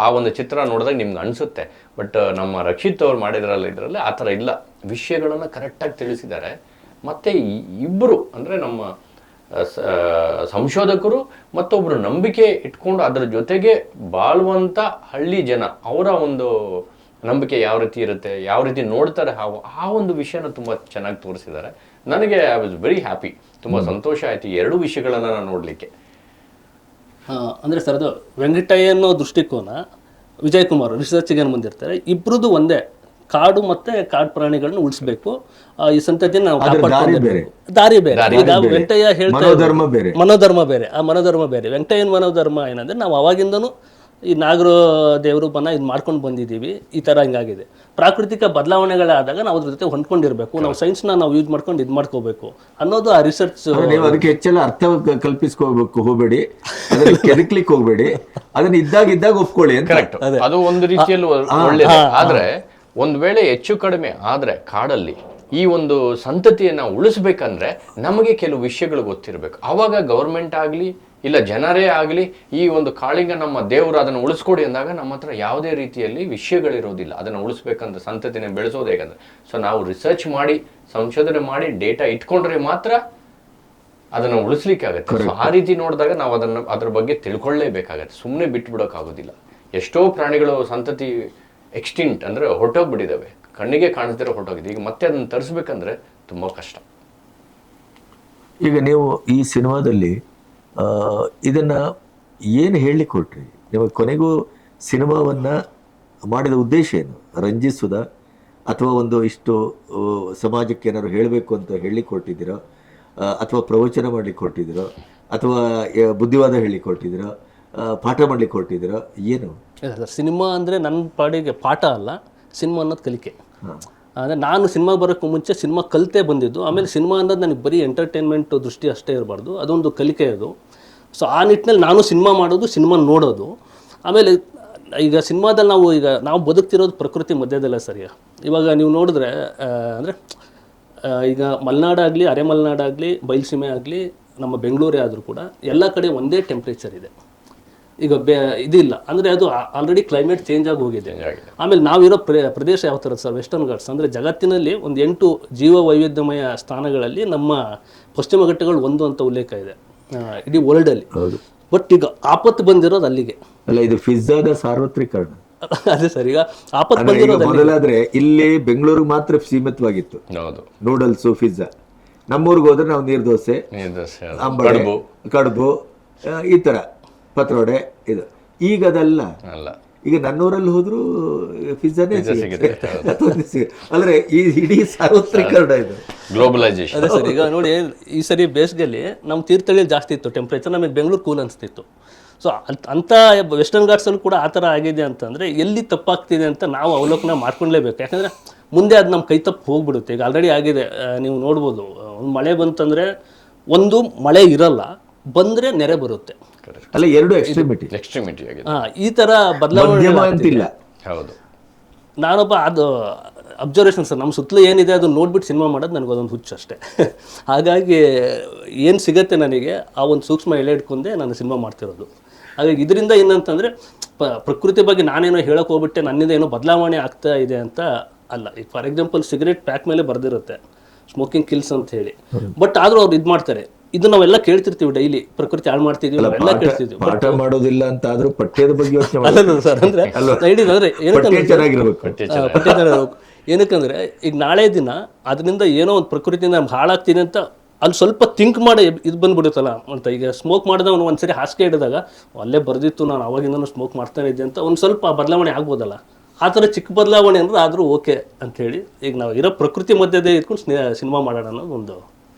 ಆ ಒಂದು ಚಿತ್ರ ನೋಡಿದಾಗ ನಿಮ್ಗೆ ಅನ್ಸುತ್ತೆ. ಬಟ್ ನಮ್ಮ ರಕ್ಷಿತ್ ಅವ್ರು ಮಾಡಿದ್ರಲ್ಲ ಇದರಲ್ಲಿ ಆ ಥರ ಇಲ್ಲ, ವಿಷಯಗಳನ್ನ ಕರೆಕ್ಟಾಗಿ ತಿಳಿಸಿದ್ದಾರೆ. ಮತ್ತೆ ಇಬ್ಬರು ಅಂದ್ರೆ ನಮ್ಮ ಸಂಶೋಧಕರು ಮತ್ತೊಬ್ರು ನಂಬಿಕೆ ಇಟ್ಕೊಂಡು ಅದರ ಜೊತೆಗೆ ಬಾಳುವಂತ ಹಳ್ಳಿ ಜನ, ಅವರ ಒಂದು ನಂಬಿಕೆ ಯಾವ ರೀತಿ ಇರುತ್ತೆ, ಯಾವ ರೀತಿ ನೋಡ್ತಾರೆ ಹಾವು, ಆ ಒಂದು ವಿಷಯನ ತುಂಬಾ ಚೆನ್ನಾಗಿ ತೋರಿಸಿದ್ದಾರೆ. ನನಗೆ ಐ ವಾಸ್ ವೆರಿ ಹ್ಯಾಪಿ, ತುಂಬಾ ಸಂತೋಷ ಆಯ್ತು ಈ 2 ವಿಷಯಗಳನ್ನ ನಾನು ನೋಡ್ಲಿಕ್ಕೆ. ಅಂದ್ರೆ ಸರ್, ಅದು ವೆಂಕಟಯ್ಯ ಅನ್ನೋ ದೃಷ್ಟಿಕೋನ, ವಿಜಯ್ ಕುಮಾರ್ ರಿಸರ್ಚ್ಗೆ ಏನು ಬಂದಿರ್ತಾರೆ, ಇಬ್ರದ್ದು ಒಂದೇ, ಕಾಡು ಮತ್ತೆ ಕಾಡು ಪ್ರಾಣಿಗಳನ್ನ ಉಳಿಸ್ಬೇಕು, ಈ ಸಂತತಿಯನ್ನು ನಾವು ಕಾಪಾಡ್ಕೊಳ್ಬೇಕು. ದಾರಿ ಬೇರೆ. ಈಗ ವೆಂಕಟಯ್ಯ ಹೇಳ್ತಾ ಮನೋಧರ್ಮ ಬೇರೆ, ಆ ಮನೋಧರ್ಮ ಬೇರೆ. ವೆಂಕಟಯ್ಯನ ಮನೋಧರ್ಮ ಏನಂದ್ರೆ, ನಾವು ಅವಾಗಿಂದನೂ ಈ ನಾಗರ ದೇವರು ಬನ್ನ ಇದು ಮಾಡ್ಕೊಂಡು ಬಂದಿದ್ದೀವಿ, ಈ ಥರ ಹಿಂಗಾಗಿದೆ. ಪ್ರಾಕೃತಿಕ ಬದಲಾವಣೆಗಳಾದಾಗ ನಾವು ಅದ್ರ ಜೊತೆ ಹೊಂದ್ಕೊಂಡಿರ್ಬೇಕು, ನಾವು ಸೈನ್ಸ್ನ ನಾವು ಯೂಸ್ ಮಾಡ್ಕೊಂಡು ಇದು ಮಾಡ್ಕೋಬೇಕು ಅನ್ನೋದು ಆ ರಿಸರ್ಚ್. ನೀವು ಅದಕ್ಕೆ ಹೆಚ್ಚೆಲ್ಲ ಅರ್ಥ ಕಲ್ಪಿಸ್ಕೋಬೇಕು ಹೋಗಬೇಡಿ, ಅದನ್ನ ಕೆದಕ್ಲಿಕ್ಕೆ ಹೋಗ್ಬೇಡಿ, ಅದನ್ನ ಇದ್ದಾಗ ಒಪ್ಕೊಳ್ಳಿ. ಕರೆಕ್ಟ್, ಅದು ಒಂದು ರೀತಿಯಲ್ಲಿ ಒಳ್ಳೆಯದು. ಆದ್ರೆ ಒಂದು ವೇಳೆ ಹೆಚ್ಚು ಕಡಿಮೆ ಆದರೆ ಕಾಡಲ್ಲಿ ಈ ಒಂದು ಸಂತತಿಯನ್ನು ಉಳಿಸ್ಬೇಕಂದ್ರೆ ನಮಗೆ ಕೆಲವು ವಿಷಯಗಳು ಗೊತ್ತಿರಬೇಕು. ಆವಾಗ ಗೌರ್ಮೆಂಟ್ ಆಗಲಿ ಇಲ್ಲ ಜನರೇ ಆಗಲಿ ಈ ಒಂದು ಕಾಳಿಂಗ ನಮ್ಮ ದೇವರು ಅದನ್ನು ಉಳಿಸ್ಕೊಡಿ ಅಂದಾಗ ನಮ್ಮ ಹತ್ರ ಯಾವುದೇ ರೀತಿಯಲ್ಲಿ ವಿಷಯಗಳಿರೋದಿಲ್ಲ. ಅದನ್ನು ಉಳಿಸ್ಬೇಕಂತ ಸಂತತಿನ ಬೆಳೆಸೋದು ಹೇಗಂದ್ರೆ ಸೊ ನಾವು ರಿಸರ್ಚ್ ಮಾಡಿ ಸಂಶೋಧನೆ ಮಾಡಿ ಡೇಟಾ ಇಟ್ಕೊಂಡ್ರೆ ಮಾತ್ರ ಅದನ್ನು ಉಳಿಸ್ಲಿಕ್ಕೆ ಆಗುತ್ತೆ. ಸೊ ಆ ರೀತಿ ನೋಡಿದಾಗ ನಾವು ಅದ್ರ ಬಗ್ಗೆ ತಿಳ್ಕೊಳ್ಳೇಬೇಕಾಗತ್ತೆ. ಸುಮ್ಮನೆ ಬಿಟ್ಟು ಬಿಡೋಕ್ಕಾಗೋದಿಲ್ಲ. ಎಷ್ಟೋ ಪ್ರಾಣಿಗಳು ಸಂತತಿ ಎಕ್ಸ್ಟಿಂಕ್ಟ್ ಅಂದರೆ ಹೊರಟೋಗ್ಬಿಟ್ಟಿದ್ದಾವೆ, ಕಣ್ಣಿಗೆ ಕಾಣಿಸ್ದಿರೋ ಹೊರಟೋಗಿದೆ. ಈಗ ಮತ್ತೆ ಅದನ್ನು ತರಿಸ್ಬೇಕಂದ್ರೆ ತುಂಬ ಕಷ್ಟ. ಈಗ ನೀವು ಈ ಸಿನಿಮಾದಲ್ಲಿ ಇದನ್ನ ಏನು ಹೇಳಲಿಕ್ಕೆ ಕೊಟ್ರಿ? ನಿಮಗೆ ಕೊನೆಗೂ ಸಿನಿಮಾವನ್ನ ಮಾಡಿದ ಉದ್ದೇಶ ಏನು? ರಂಜಿಸುವುದ ಅಥವಾ ಒಂದು ಇಷ್ಟು ಸಮಾಜಕ್ಕೆ ಏನಾದ್ರು ಹೇಳಬೇಕು ಅಂತ ಹೇಳಲಿಕ್ಕೆ ಕೊಟ್ಟಿದ್ದೀರೋ, ಅಥವಾ ಪ್ರವಚನ ಮಾಡ್ಲಿಕ್ಕೆ ಕೊಟ್ಟಿದ್ದೀರೋ, ಅಥವಾ ಬುದ್ಧಿವಾದ ಹೇಳಲಿಕ್ಕೆ ಕೊಟ್ಟಿದ್ದೀರೋ, ಪಾಠ ಮಾಡ್ಲಿಕ್ಕೆ ಕೊಟ್ಟಿದ್ದೀರೋ, ಏನು? ಸಿನಿಮಾ ಅಂದರೆ ನನ್ನ ಪಾಡಿಗೆ ಪಾಠ ಅಲ್ಲ, ಸಿನಿಮಾ ಅನ್ನೋದು ಕಲಿಕೆ. ಅಂದರೆ ನಾನು ಸಿನಿಮಾ ಬರೋಕ್ಕೂ ಮುಂಚೆ ಸಿನಿಮಾ ಕಲಿತೇ ಬಂದಿದ್ದು. ಆಮೇಲೆ ಸಿನಿಮಾ ಅನ್ನೋದು ನನಗೆ ಬರೀ ಎಂಟರ್ಟೈನ್ಮೆಂಟ್ ದೃಷ್ಟಿ ಅಷ್ಟೇ ಇರಬಾರ್ದು, ಅದೊಂದು ಕಲಿಕೆ ಅದು. ಸೊ ಆ ನಿಟ್ಟಿನಲ್ಲಿ ನಾನು ಸಿನಿಮಾ ಮಾಡೋದು, ಸಿನಿಮಾ ನೋಡೋದು. ಆಮೇಲೆ ಈಗ ಸಿನಿಮಾದಲ್ಲಿ ನಾವು ಬದುಕ್ತಿರೋದು ಪ್ರಕೃತಿ ಮಧ್ಯದಲ್ಲೇ ಸರಿಯಾ. ಇವಾಗ ನೀವು ನೋಡಿದ್ರೆ ಅಂದರೆ ಈಗ ಮಲೆನಾಡಾಗಲಿ ಅರೆ ಮಲೆನಾಡಾಗಲಿ ಬಯಲುಸೀಮೆ ಆಗಲಿ ನಮ್ಮ ಬೆಂಗಳೂರೇ ಆದರೂ ಕೂಡ ಎಲ್ಲ ಕಡೆ ಒಂದೇ ಟೆಂಪ್ರೇಚರ್ ಇದೆ. ಈಗ ಇದಿಲ್ಲ ಅಂದರೆ ಅದು ಆಲ್ರೆಡಿ ಕ್ಲೈಮೇಟ್ ಚೇಂಜ್ ಆಗಿ ಹೋಗಿದೆ. ಆಮೇಲೆ ನಾವಿರೋ ಪ್ರದೇಶ ಯಾವ ಥರದ್ದು ಸರ್? ವೆಸ್ಟರ್ನ್ ಘಾಟ್ಸ್. ಅಂದರೆ ಜಗತ್ತಿನಲ್ಲಿ ಒಂದು 8 ಜೀವ ವೈವಿಧ್ಯಮಯ ಸ್ಥಾನಗಳಲ್ಲಿ ನಮ್ಮ ಪಶ್ಚಿಮ ಘಟ್ಟಗಳು ಒಂದು ಅಂತ ಉಲ್ಲೇಖ ಇದೆ ಇಡೀ ವರ್ಲ್ಡಲ್ಲಿ. ಬಟ್ ಈಗ ಆಪತ್ತು ಬಂದಿರೋದು ಅಲ್ಲಿಗೆ ಅಲ್ಲ, ಇದು ಪಿಜ್ಜಾದ ಸಾರ್ವತ್ರೀಕರಣ. ಅದೇ ಸರ್, ಈಗ ಆಪತ್ತು ಬಂದಿರೋದು ಮೊದಲಾದ್ರೆ ಇಲ್ಲಿ ಬೆಂಗಳೂರಿಗೆ ಮಾತ್ರ ಸೀಮಿತವಾಗಿತ್ತು ನೂಡಲ್ಸು ಪಿಜ್ಜಾ. ನಮ್ಮೂರಿಗೆ ಹೋದ್ರೆ ನಾವು ನೀರು ದೋಸೆ, ಅಂಬಡೆ, ಕಡುಬು, ಈ ತರ ಪತ್ರೊಡೆ ಇದು. ಈಗ ಅದಲ್ಲ. ಈಗ ನನ್ನೂರಲ್ಲಿ ಹೋದ್ರು ಪಿಜ್ಜಾನೇ ಅಂದ್ರೆ ಈ ಇಡೀ ಸಾರ್ವತ್ರೀಕರಣ ಇದು, ಗ್ಲೋಬಲೈಸೇಷನ್. ಅದೇ ಸರ್, ಈಗ ನೋಡಿ ಈ ಸರಿ ಬೇಸಿಗೆಯಲ್ಲಿ ನಮ್ಮ ತೀರ್ಥಹಳ್ಳಿಯಲ್ಲಿ ಜಾಸ್ತಿ ಇತ್ತು ಟೆಂಪ್ರೇಚರ್, ನಮಗೆ ಬೆಂಗಳೂರು ಕೂಲ್ ಅನಿಸ್ತಿತ್ತು. ಸೊ ಅಂಥ ವೆಸ್ಟರ್ನ್ ಘಾಟ್ಸಲ್ಲಿ ಕೂಡ ಆ ಥರ ಆಗಿದೆ ಅಂತಂದರೆ ಎಲ್ಲಿ ತಪ್ಪಾಗ್ತಿದೆ ಅಂತ ನಾವು ಅವಲೋಕನ ಮಾಡ್ಕೊಳ್ಲೇಬೇಕು. ಯಾಕಂದರೆ ಮುಂದೆ ಅದು ನಮ್ಮ ಕೈ ತಪ್ಪು ಹೋಗ್ಬಿಡುತ್ತೆ. ಈಗ ಆಲ್ರೆಡಿ ಆಗಿದೆ, ನೀವು ನೋಡ್ಬೋದು. ಒಂದು ಮಳೆ ಬಂತಂದರೆ ಒಂದು ಮಳೆ ಇರಲ್ಲ, ಬಂದರೆ ನೆರೆ ಬರುತ್ತೆ. ಅಲ್ಲ, ಎರಡು ಎಕ್ಸ್ಟ್ರೀಮಿಟಿ ಆಗಿದೆ. ಈ ಥರ ಬದಲಾವಣೆ ಅಂತಿಲ್ಲ. ಹೌದು, ನಾನೊಬ್ಬ ಅದು ಅಬ್ಸರ್ವೇಷನ್ ಸರ್, ನಮ್ಮ ಸುತ್ತಲೂ ಏನಿದೆ ಅದು ನೋಡ್ಬಿಟ್ಟು ಸಿನಿಮಾ ಮಾಡೋದು ನನಗೆ ಅದೊಂದು ಹುಚ್ಚು ಅಷ್ಟೇ. ಹಾಗಾಗಿ ಏನು ಸಿಗತ್ತೆ ನನಗೆ ಆ ಒಂದು ಸೂಕ್ಷ್ಮ ಎಳೆ ಇಟ್ಕೊಂಡೆ ನಾನು ಸಿನಿಮಾ ಮಾಡ್ತಿರೋದು. ಹಾಗಾಗಿ ಇದರಿಂದ ಏನಂತಂದರೆ ಪ್ರಕೃತಿ ಬಗ್ಗೆ ನಾನೇನೋ ಹೇಳೋಕೆ ಹೋಗ್ಬಿಟ್ಟೆ ನನ್ನಿಂದ ಏನೋ ಬದಲಾವಣೆ ಆಗ್ತಾ ಇದೆ ಅಂತ ಅಲ್ಲ. ಈಗ ಫಾರ್ ಎಕ್ಸಾಂಪಲ್ ಸಿಗರೇಟ್ ಪ್ಯಾಕ್ ಮೇಲೆ ಬರೆದಿರುತ್ತೆ ಸ್ಮೋಕಿಂಗ್ ಕಿಲ್ಸ್ ಅಂತ ಹೇಳಿ. ಬಟ್ ಆದರೂ ಅವ್ರು ಇದು ಮಾಡ್ತಾರೆ. ಇದು ನಾವೆಲ್ಲ ಕೇಳ್ತಿರ್ತೀವಿ ಡೈಲಿ, ಪ್ರಕೃತಿ ಹಾಳು ಮಾಡ್ತಿದೀವಿ, ನಾವೆಲ್ಲ ಕೇಳ್ತಿದ್ವಿ. ಪಾಠ ಮಾಡೋದಿಲ್ಲ ಅಂತ ಆದ್ರೂ ಪಠ್ಯದ ಬಗ್ಗೆ ಅಲ್ಲ ಸರ್, ಅಂದ್ರೆ ಏನಕ್ಕಂದ್ರೆ ಈಗ ನಾಳೆ ದಿನ ಅದರಿಂದ ಏನೋ ಒಂದು ಪ್ರಕೃತಿಯಿಂದ ಹಾಳಾಗ್ತೀನಿ ಅಂತ ಅಲ್ಲಿ ಸ್ವಲ್ಪ ಥಿಂಕ್ ಮಾಡಿ ಇದು ಬಂದ್ಬಿಡುತ್ತಲ್ಲ ಅಂತ. ಈಗ ಸ್ಮೋಕ್ ಮಾಡಿದ ಅವ್ನು ಒಂದ್ಸರಿ ಹಾಸಿಗೆ ಹಿಡಿದಾಗ ಅಲ್ಲೇ ಬರ್ದಿತ್ತು ನಾನು ಅವಾಗಿಂದ ಸ್ಮೋಕ್ ಮಾಡ್ತಾನೆ ಇದ್ದೆ ಅಂತ ಒಂದು ಸ್ವಲ್ಪ ಬದಲಾವಣೆ ಆಗ್ಬೋದಲ್ಲ. ಆ ಥರ ಚಿಕ್ಕ ಬದಲಾವಣೆ ಅಂದ್ರೆ ಆದರೂ ಓಕೆ ಅಂಥೇಳಿ ಈಗ ನಾವು ಇರೋ ಪ್ರಕೃತಿ ಮಧ್ಯದೇ ಇಟ್ಕೊಂಡು ಸಿನಿಮಾ ಮಾಡೋಣ ಅನ್ನೋದು ಒಂದು.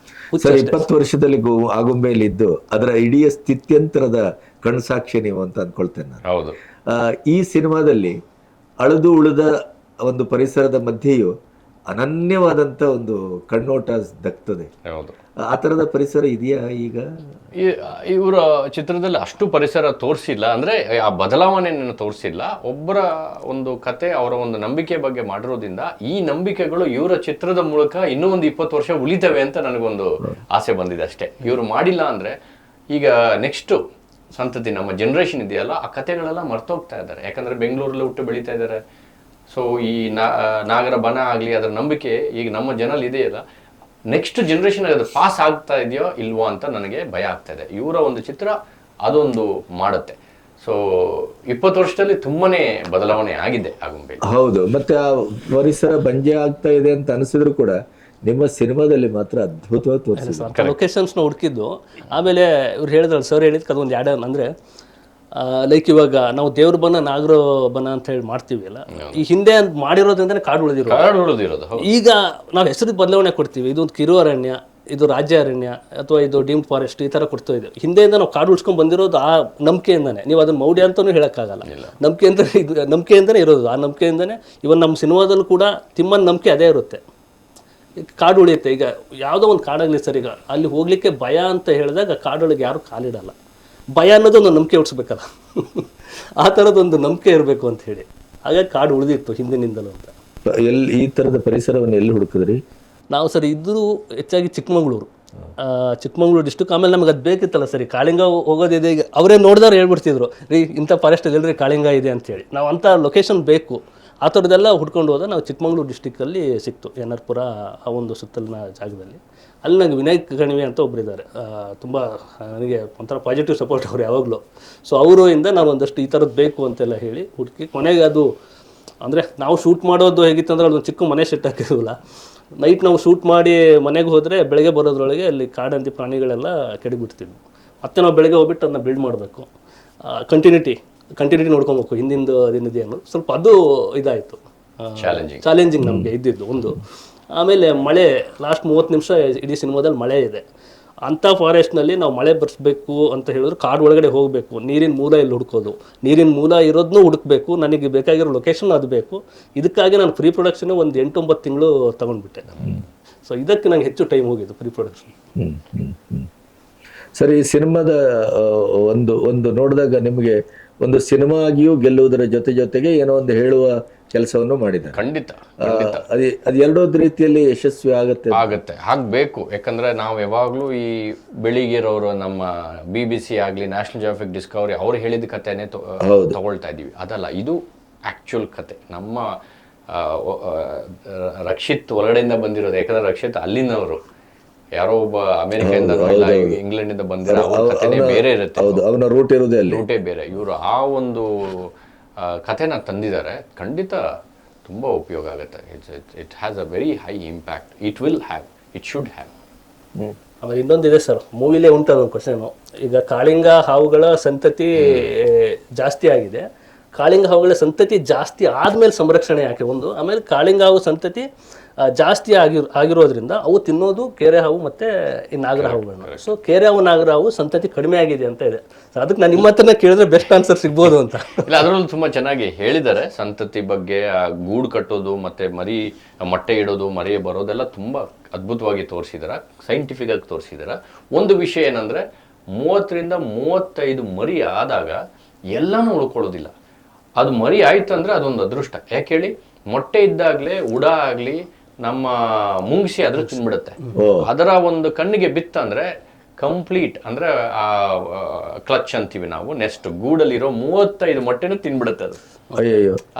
ಸರ್, 20 ವರ್ಷದಲ್ಲಿ ಆಗುಂಬೆಯಲ್ಲಿ ಇದ್ದು ಅದರ ಇಡೀ ಸ್ಥಿತ್ಯಂತರದ ಕಣ್ಸಾಕ್ಷಿ ನೀವು ಅಂತ ಅಂದ್ಕೊಳ್ತೇನೆ ನಾನು. ಹೌದು. ಈ ಸಿನಿಮಾದಲ್ಲಿ ಅಳೆದು ಉಳಿದ ಒಂದು ಪರಿಸರದ ಮಧ್ಯೆಯೂ ಅನನ್ಯವಾದಂತ ಒಂದು ಕಣ್ಣೋಟ ದಕ್ತದೆ. ಹೌದು. ಆ ತರದ ಪರಿಸರ ಇದೆಯಾ ಈಗ? ಇವರ ಚಿತ್ರದಲ್ಲಿ ಅಷ್ಟು ಪರಿಸರ ತೋರಿಸಿಲ್ಲ, ಅಂದ್ರೆ ಆ ಬದಲಾವಣೆಯನ್ನು ತೋರಿಸಿಲ್ಲ. ಒಬ್ಬರ ಒಂದು ಕತೆ, ಅವರ ಒಂದು ನಂಬಿಕೆ ಬಗ್ಗೆ ಮಾಡಿರೋದ್ರಿಂದ ಈ ನಂಬಿಕೆಗಳು ಇವರ ಚಿತ್ರದ ಮೂಲಕ ಇನ್ನೂ ಒಂದು 20 ವರ್ಷ ಉಳಿತವೆ ಅಂತ ನನಗೊಂದು ಆಸೆ ಬಂದಿದೆ ಅಷ್ಟೇ. ಇವರು ಮಾಡಿಲ್ಲ ಅಂದ್ರೆ ಈಗ ನೆಕ್ಸ್ಟ್ ಸಂತತಿ ನಮ್ಮ ಜನರೇಷನ್ ಇದೆಯಲ್ಲ, ಆ ಕತೆಗಳೆಲ್ಲ ಮರ್ತೋಗ್ತಾ ಇದ್ದಾರೆ. ಯಾಕಂದ್ರೆ ಬೆಂಗಳೂರಲ್ಲಿ ಹುಟ್ಟು ಬೆಳೀತಾ ಇದ್ದಾರೆ. ಸೊ ಈ ನಾಗರ ಬನ ಆಗಲಿ ಅದರ ನಂಬಿಕೆ ಈಗ ನಮ್ಮ ಜನರಲ್ಲಿ ಇದೆಯಲ್ಲ, ನೆಕ್ಸ್ಟ್ ಜನರೇಷನ್ ಅದು ಪಾಸ್ ಆಗ್ತಾ ಇದೆಯೋ ಇಲ್ವೋ ಅಂತ ನನಗೆ ಭಯ ಆಗ್ತಾ ಇದೆ. ಇವರ ಒಂದು ಚಿತ್ರ ಅದೊಂದು ಮಾಡುತ್ತೆ. ಸೊ 20 ವರ್ಷದಲ್ಲಿ ತುಂಬಾನೇ ಬದಲಾವಣೆ ಆಗಿದೆ ಆಗುಂಬೆ. ಹೌದು, ಮತ್ತೆ ಆ ಪರಿಸರ ಬಂಜೆ ಆಗ್ತಾ ಇದೆ ಅಂತ ಅನಿಸಿದ್ರು ಕೂಡ ನಿಮ್ಮ ಸಿನಿಮಾದಲ್ಲಿ ಮಾತ್ರ ಅದ್ಭುತವಾಗಿ ತೋರಿಸಿದ್ದಾರೆ. ಲೊಕೇಶನ್ಸ್ನ ಹುಡುಕಿದ್ದು. ಆಮೇಲೆ ಇವ್ರು ಹೇಳಿದ್ರಲ್ಲ, ಸರ್ ಹೇಳಿದ್ಕೆ ಅದೊಂದು ಯಾಡ ಅಂದರೆ ಲೈಕ್ ಇವಾಗ ನಾವು ದೇವ್ರ ಬನ ನಾಗರ ಬನ ಅಂತ ಹೇಳಿ ಮಾಡ್ತೀವಿ ಅಲ್ಲ, ಈ ಹಿಂದೆ ಮಾಡಿರೋದ್ರಿಂದನೇ ಕಾಡು ಉಳಿದಿರೋದು. ಈಗ ನಾವು ಹೆಸರು ಬದಲಾವಣೆ ಕೊಡ್ತೀವಿ. ಇದೊಂದು ಕಿರು ಅರಣ್ಯ, ಇದು ರಾಜ್ಯ ಅರಣ್ಯ ಅಥವಾ ಇದು ಡೀಮ್ಡ್ ಫಾರೆಸ್ಟ್ ಈ ಥರ ಕೊಡ್ತಾ ಇದ್ದೀವಿ. ಹಿಂದೆಯಿಂದ ನಾವು ಕಾಡು ಉಳಿಸ್ಕೊಂಡು ಬಂದಿರೋದು ಆ ನಂಬಿಕೆಯಿಂದನೇ. ನೀವು ಅದನ್ನ ಮೌಢ್ಯ ಅಂತಲೂ ಹೇಳೋಕ್ಕಾಗಲ್ಲ. ನಂಬಿಕೆಯಿಂದನೇ ಇರೋದು. ಆ ನಂಬಿಕೆಯಿಂದನೇ ಇವನ್ ನಮ್ಮ ಸಿನಿಮಾದಲ್ಲೂ ಕೂಡ ತಿಮ್ಮನ ನಂಬಿಕೆ ಅದೇ ಇರುತ್ತೆ, ಕಾಡು ಉಳಿಯುತ್ತೆ. ಈಗ ಯಾವುದೋ ಒಂದು ಕಾಡಾಗಲಿ ಸರ್, ಈಗ ಅಲ್ಲಿ ಹೋಗ್ಲಿಕ್ಕೆ ಭಯ ಅಂತ ಹೇಳಿದಾಗ ಕಾಡೊಳಗೆ ಯಾರು ಕಾಲಿಡಲ್ಲ. ಭಯ ಅನ್ನೋದೊಂದು ನಂಬಿಕೆ ಹುಟ್ಟಿಸ್ಬೇಕಲ್ಲ, ಆ ಥರದೊಂದು ನಂಬಿಕೆ ಇರಬೇಕು ಅಂತ ಹೇಳಿ. ಹಾಗಾಗಿ ಕಾಡು ಉಳಿದಿತ್ತು ಹಿಂದಿನಿಂದಲೂ ಅಂತ. ಎಲ್ಲಿ ಈ ತರದ ಪರಿಸರವನ್ನು ಎಲ್ಲಿ ಹುಡುಕಿದ್ರಿ? ನಾವು ಸರ್ ಇದ್ದು ಹೆಚ್ಚಾಗಿ ಚಿಕ್ಕಮಗಳೂರು, ಚಿಕ್ಕಮಗಳೂರು ಡಿಸ್ಟ್ರಿಕ್ಟ್. ಆಮೇಲೆ ನಮಗೆ ಅದು ಬೇಕಿತ್ತಲ್ಲ ಸರಿ, ಕಾಳಿಂಗ ಹೋಗೋದಿದೆ. ಈಗ ಅವರೇ ನೋಡಿದವ್ರು ಹೇಳ್ಬಿಡ್ತಿದ್ರು, ರೀ ಇಂಥ ಫಾರೆಸ್ಟಲ್ಲಿ ಎಲ್ಲರಿ ಕಾಳಿಂಗ ಇದೆ ಅಂತೇಳಿ. ನಾವು ಅಂಥ ಲೊಕೇಶನ್ ಬೇಕು, ಆ ಥರದ್ದೆಲ್ಲ ಹುಡ್ಕೊಂಡು ಹೋದ. ನಾವು ಚಿಕ್ಕಮಗಳೂರು ಡಿಸ್ಟಿಕ್ಕಲ್ಲಿ ಸಿಕ್ತು, ಎನ್ಆರ್ಪುರ ಆ ಒಂದು ಸುತ್ತಲಿನ ಜಾಗದಲ್ಲಿ. ಅಲ್ಲಿ ನನಗೆ ವಿನಾಯಕ್ ಕಣಿವೆ ಅಂತ ಒಬ್ಬರಿದ್ದಾರೆ, ತುಂಬ ನನಗೆ ಒಂಥರ ಪಾಸಿಟಿವ್ ಸಪೋರ್ಟ್ ಅವರು ಯಾವಾಗಲೂ. ಸೊ ಅವರು ಇಂದ ನಾವು ಒಂದಷ್ಟು ಈ ಥರದ್ದು ಬೇಕು ಅಂತೆಲ್ಲ ಹೇಳಿ ಹುಡುಕಿ ಕೊನೆಗೆ ಅದು ಅಂದರೆ ನಾವು ಶೂಟ್ ಮಾಡೋದು ಹೇಗಿತ್ತು ಅಂದರೆ ಅದೊಂದು ಚಿಕ್ಕ ಮನೆ ಸೆಟ್ ಹಾಕಿರೋಲ್ಲ. ನೈಟ್ ನಾವು ಶೂಟ್ ಮಾಡಿ ಮನೆಗೆ ಹೋದರೆ ಬೆಳಗ್ಗೆ ಬರೋದ್ರೊಳಗೆ ಅಲ್ಲಿ ಕಾಡಂತಿ ಪ್ರಾಣಿಗಳೆಲ್ಲ ಕೆಡಬಿಡ್ತಿದ್ವು. ಮತ್ತೆ ನಾವು ಬೆಳಗ್ಗೆ ಹೋಗ್ಬಿಟ್ಟು ಅದನ್ನ ಬಿಲ್ಡ್ ಮಾಡಬೇಕು, ಕಂಟಿನ್ಯೂಟಿ ನೋಡ್ಕೊಬೇಕು ಹಿಂದಿಂದು ಅದೇನಿದೆ ಅನ್ನೋದು. ಸ್ವಲ್ಪ ಅದು ಇದಾಯಿತು, ಚಾಲೆಂಜಿಂಗ್ ನಮಗೆ ಇದ್ದಿದ್ದು ಒಂದು. ಆಮೇಲೆ ಮಳೆ, ಲಾಸ್ಟ್ 30 ನಿಮಿಷ ಇಡೀ ಸಿನಿಮಾದಲ್ಲಿ ಮಳೆ ಇದೆ. ಅಂಥ ಫಾರೆಸ್ಟ್ನಲ್ಲಿ ನಾವು ಮಳೆ ಬರ್ಸ್ಬೇಕು ಅಂತ ಹೇಳಿದ್ರು ಕಾಡು ಒಳಗಡೆ ಹೋಗಬೇಕು. ನೀರಿನ ಮೂಲ ಎಲ್ಲಿ ಹುಡ್ಕೋದು, ನೀರಿನ ಮೂಲ ಇರೋದನ್ನೂ ಹುಡುಕ್ಬೇಕು, ನನಗೆ ಬೇಕಾಗಿರೋ ಲೊಕೇಶನ್ ಅದು ಬೇಕು. ಇದಕ್ಕಾಗಿ ನಾನು ಪ್ರೀ ಪ್ರೊಡಕ್ಷನ್ ಒಂದು 8-9 ತಿಂಗಳು ತೊಗೊಂಡ್ಬಿಟ್ಟೆ. ಸೊ ಇದಕ್ಕೆ ನಂಗೆ ಹೆಚ್ಚು ಟೈಮ್ ಹೋಗಿದ್ದು ಪ್ರೀ ಪ್ರೊಡಕ್ಷನ್. ಸರಿ, ಈ ಸಿನಿಮಾದ ಒಂದು ನೋಡಿದಾಗ ನಿಮಗೆ ಒಂದು ಸಿನಿಮಾ ಆಗಿಯೂ ಗೆಲ್ಲುವುದರ ಜೊತೆಗೆ ಏನೋ ಒಂದು ಹೇಳುವ ಕೆಲಸವನ್ನು ಮಾಡಿದ್ದಾರೆ. ಖಂಡಿತ ಅದು ಎರಡೋದ್ ರೀತಿಯಲ್ಲಿ ಯಶಸ್ವಿ ಆಗತ್ತೆ ಆಗ್ಬೇಕು. ಯಾಕಂದ್ರೆ ನಾವು ಯಾವಾಗ್ಲೂ ಈ ಬೆಳಿಗ್ಗೆರೋರು ನಮ್ಮ BBC ಆಗ್ಲಿ, ನ್ಯಾಷನಲ್ ಜಿಯೋಗ್ರಫಿಕ್ ಡಿಸ್ಕವರಿ ಅವ್ರು ಹೇಳಿದ ಕಥೆನೇ ತಗೊಳ್ತಾ ಇದೀವಿ. ಅದಲ್ಲ, ಇದು ಆಕ್ಚುಯಲ್ ಕತೆ. ನಮ್ಮ ರಕ್ಷಿತ್ ಹೊರಗಡೆಯಿಂದ ಬಂದಿರೋದು. ಯಾಕಂದ್ರೆ ರಕ್ಷಿತ್ ಅಲ್ಲಿನವರು, ಯಾರೋ ಒಬ್ಬ ಅಮೆರಿಕದಿಂದ ಇಂಗ್ಲೆಂಡ್ ಬಂದಿರೋ ಅವ್ರ ಕಥೆನೇ ಬೇರೆ ಇರುತ್ತೆ, ಅವನ ರೂಟೇ ಬೇರೆ. ಇವರು ಆ ಒಂದು ಕಥೆನ ತಂದಿದ್ದಾರೆ. ಖಂಡಿತ ತುಂಬ ಉಪಯೋಗ ಆಗುತ್ತೆ. It has a very high impact. It should have. ಆಮೇಲೆ ಇನ್ನೊಂದಿದೆ ಸರ್, ಮೂವಿಲೇ ಉಂಟು ಅದೊಂದು ಕ್ವಶನು. ಈಗ ಕಾಳಿಂಗ ಹಾವುಗಳ ಸಂತತಿ ಜಾಸ್ತಿ ಆಗಿದೆ, ಕಾಳಿಂಗ ಹಾವುಗಳ ಸಂತತಿ ಜಾಸ್ತಿ ಆದ್ಮೇಲೆ ಸಂರಕ್ಷಣೆ ಯಾಕೆ ಒಂದು. ಆಮೇಲೆ ಕಾಳಿಂಗ ಹಾವು ಸಂತತಿ ಜಾಸ್ತಿ ಆಗಿರೋದ್ರಿಂದ ಅವು ತಿನ್ನೋದು ಕೆರೆ ಹಾವು ಮತ್ತು ಈ ನಾಗರ ಹಾವುಗಳನ್ನ. ಸೊ ಕೆರೆ ಹಾವು ನಾಗರ ಹಾವು ಸಂತತಿ ಕಡಿಮೆ ಆಗಿದೆ ಅಂತ ಇದೆ. ಸೊ ಅದಕ್ಕೆ ನಾನು ನಿಮ್ಮ ಹತ್ರನೇ ಕೇಳಿದ್ರೆ ಬೆಸ್ಟ್ ಆನ್ಸರ್ ಸಿಗ್ಬೋದು ಅಂತ. ಇಲ್ಲ, ಅದರಲ್ಲೂ ತುಂಬ ಚೆನ್ನಾಗಿ ಹೇಳಿದ್ದಾರೆ ಸಂತತಿ ಬಗ್ಗೆ. ಗೂಡು ಕಟ್ಟೋದು ಮತ್ತು ಮೊಟ್ಟೆ ಇಡೋದು, ಮರಿ ಬರೋದೆಲ್ಲ ತುಂಬ ಅದ್ಭುತವಾಗಿ ತೋರಿಸಿದಾರೆ, ಸೈಂಟಿಫಿಕ್ ಆಗಿ ತೋರಿಸಿದಾರೆ. ಒಂದು ವಿಷಯ ಏನಂದರೆ 30ರಿಂದ 35 ಮರಿ ಆದಾಗ ಎಲ್ಲನೂ ಉಳ್ಕೊಳ್ಳೋದಿಲ್ಲ. ಅದು ಮರಿ ಆಯ್ತು ಅಂದರೆ ಅದೊಂದು ಅದೃಷ್ಟ. ಯಾಕೆ ಹೇಳಿ, ಮೊಟ್ಟೆ ಇದ್ದಾಗಲೇ ಉಡ ಆಗಲಿ ನಮ್ಮ ಮುಂಗಿಸಿ ಅದ್ರ ತಿನ್ಬಿಡುತ್ತೆ. ಅದರ ಒಂದು ಕಣ್ಣಿಗೆ ಬಿತ್ತಂದ್ರೆ ಕಂಪ್ಲೀಟ್ ಅಂದ್ರೆ ಆ ಕ್ಲಚ್ ಅಂತೀವಿ ನಾವು, ನೆಕ್ಸ್ಟ್ ಗೂಡಲ್ಲಿರೋ 35 ಮೊಟ್ಟೆನೂ ತಿನ್ಬಿಡುತ್ತೆ ಅದು.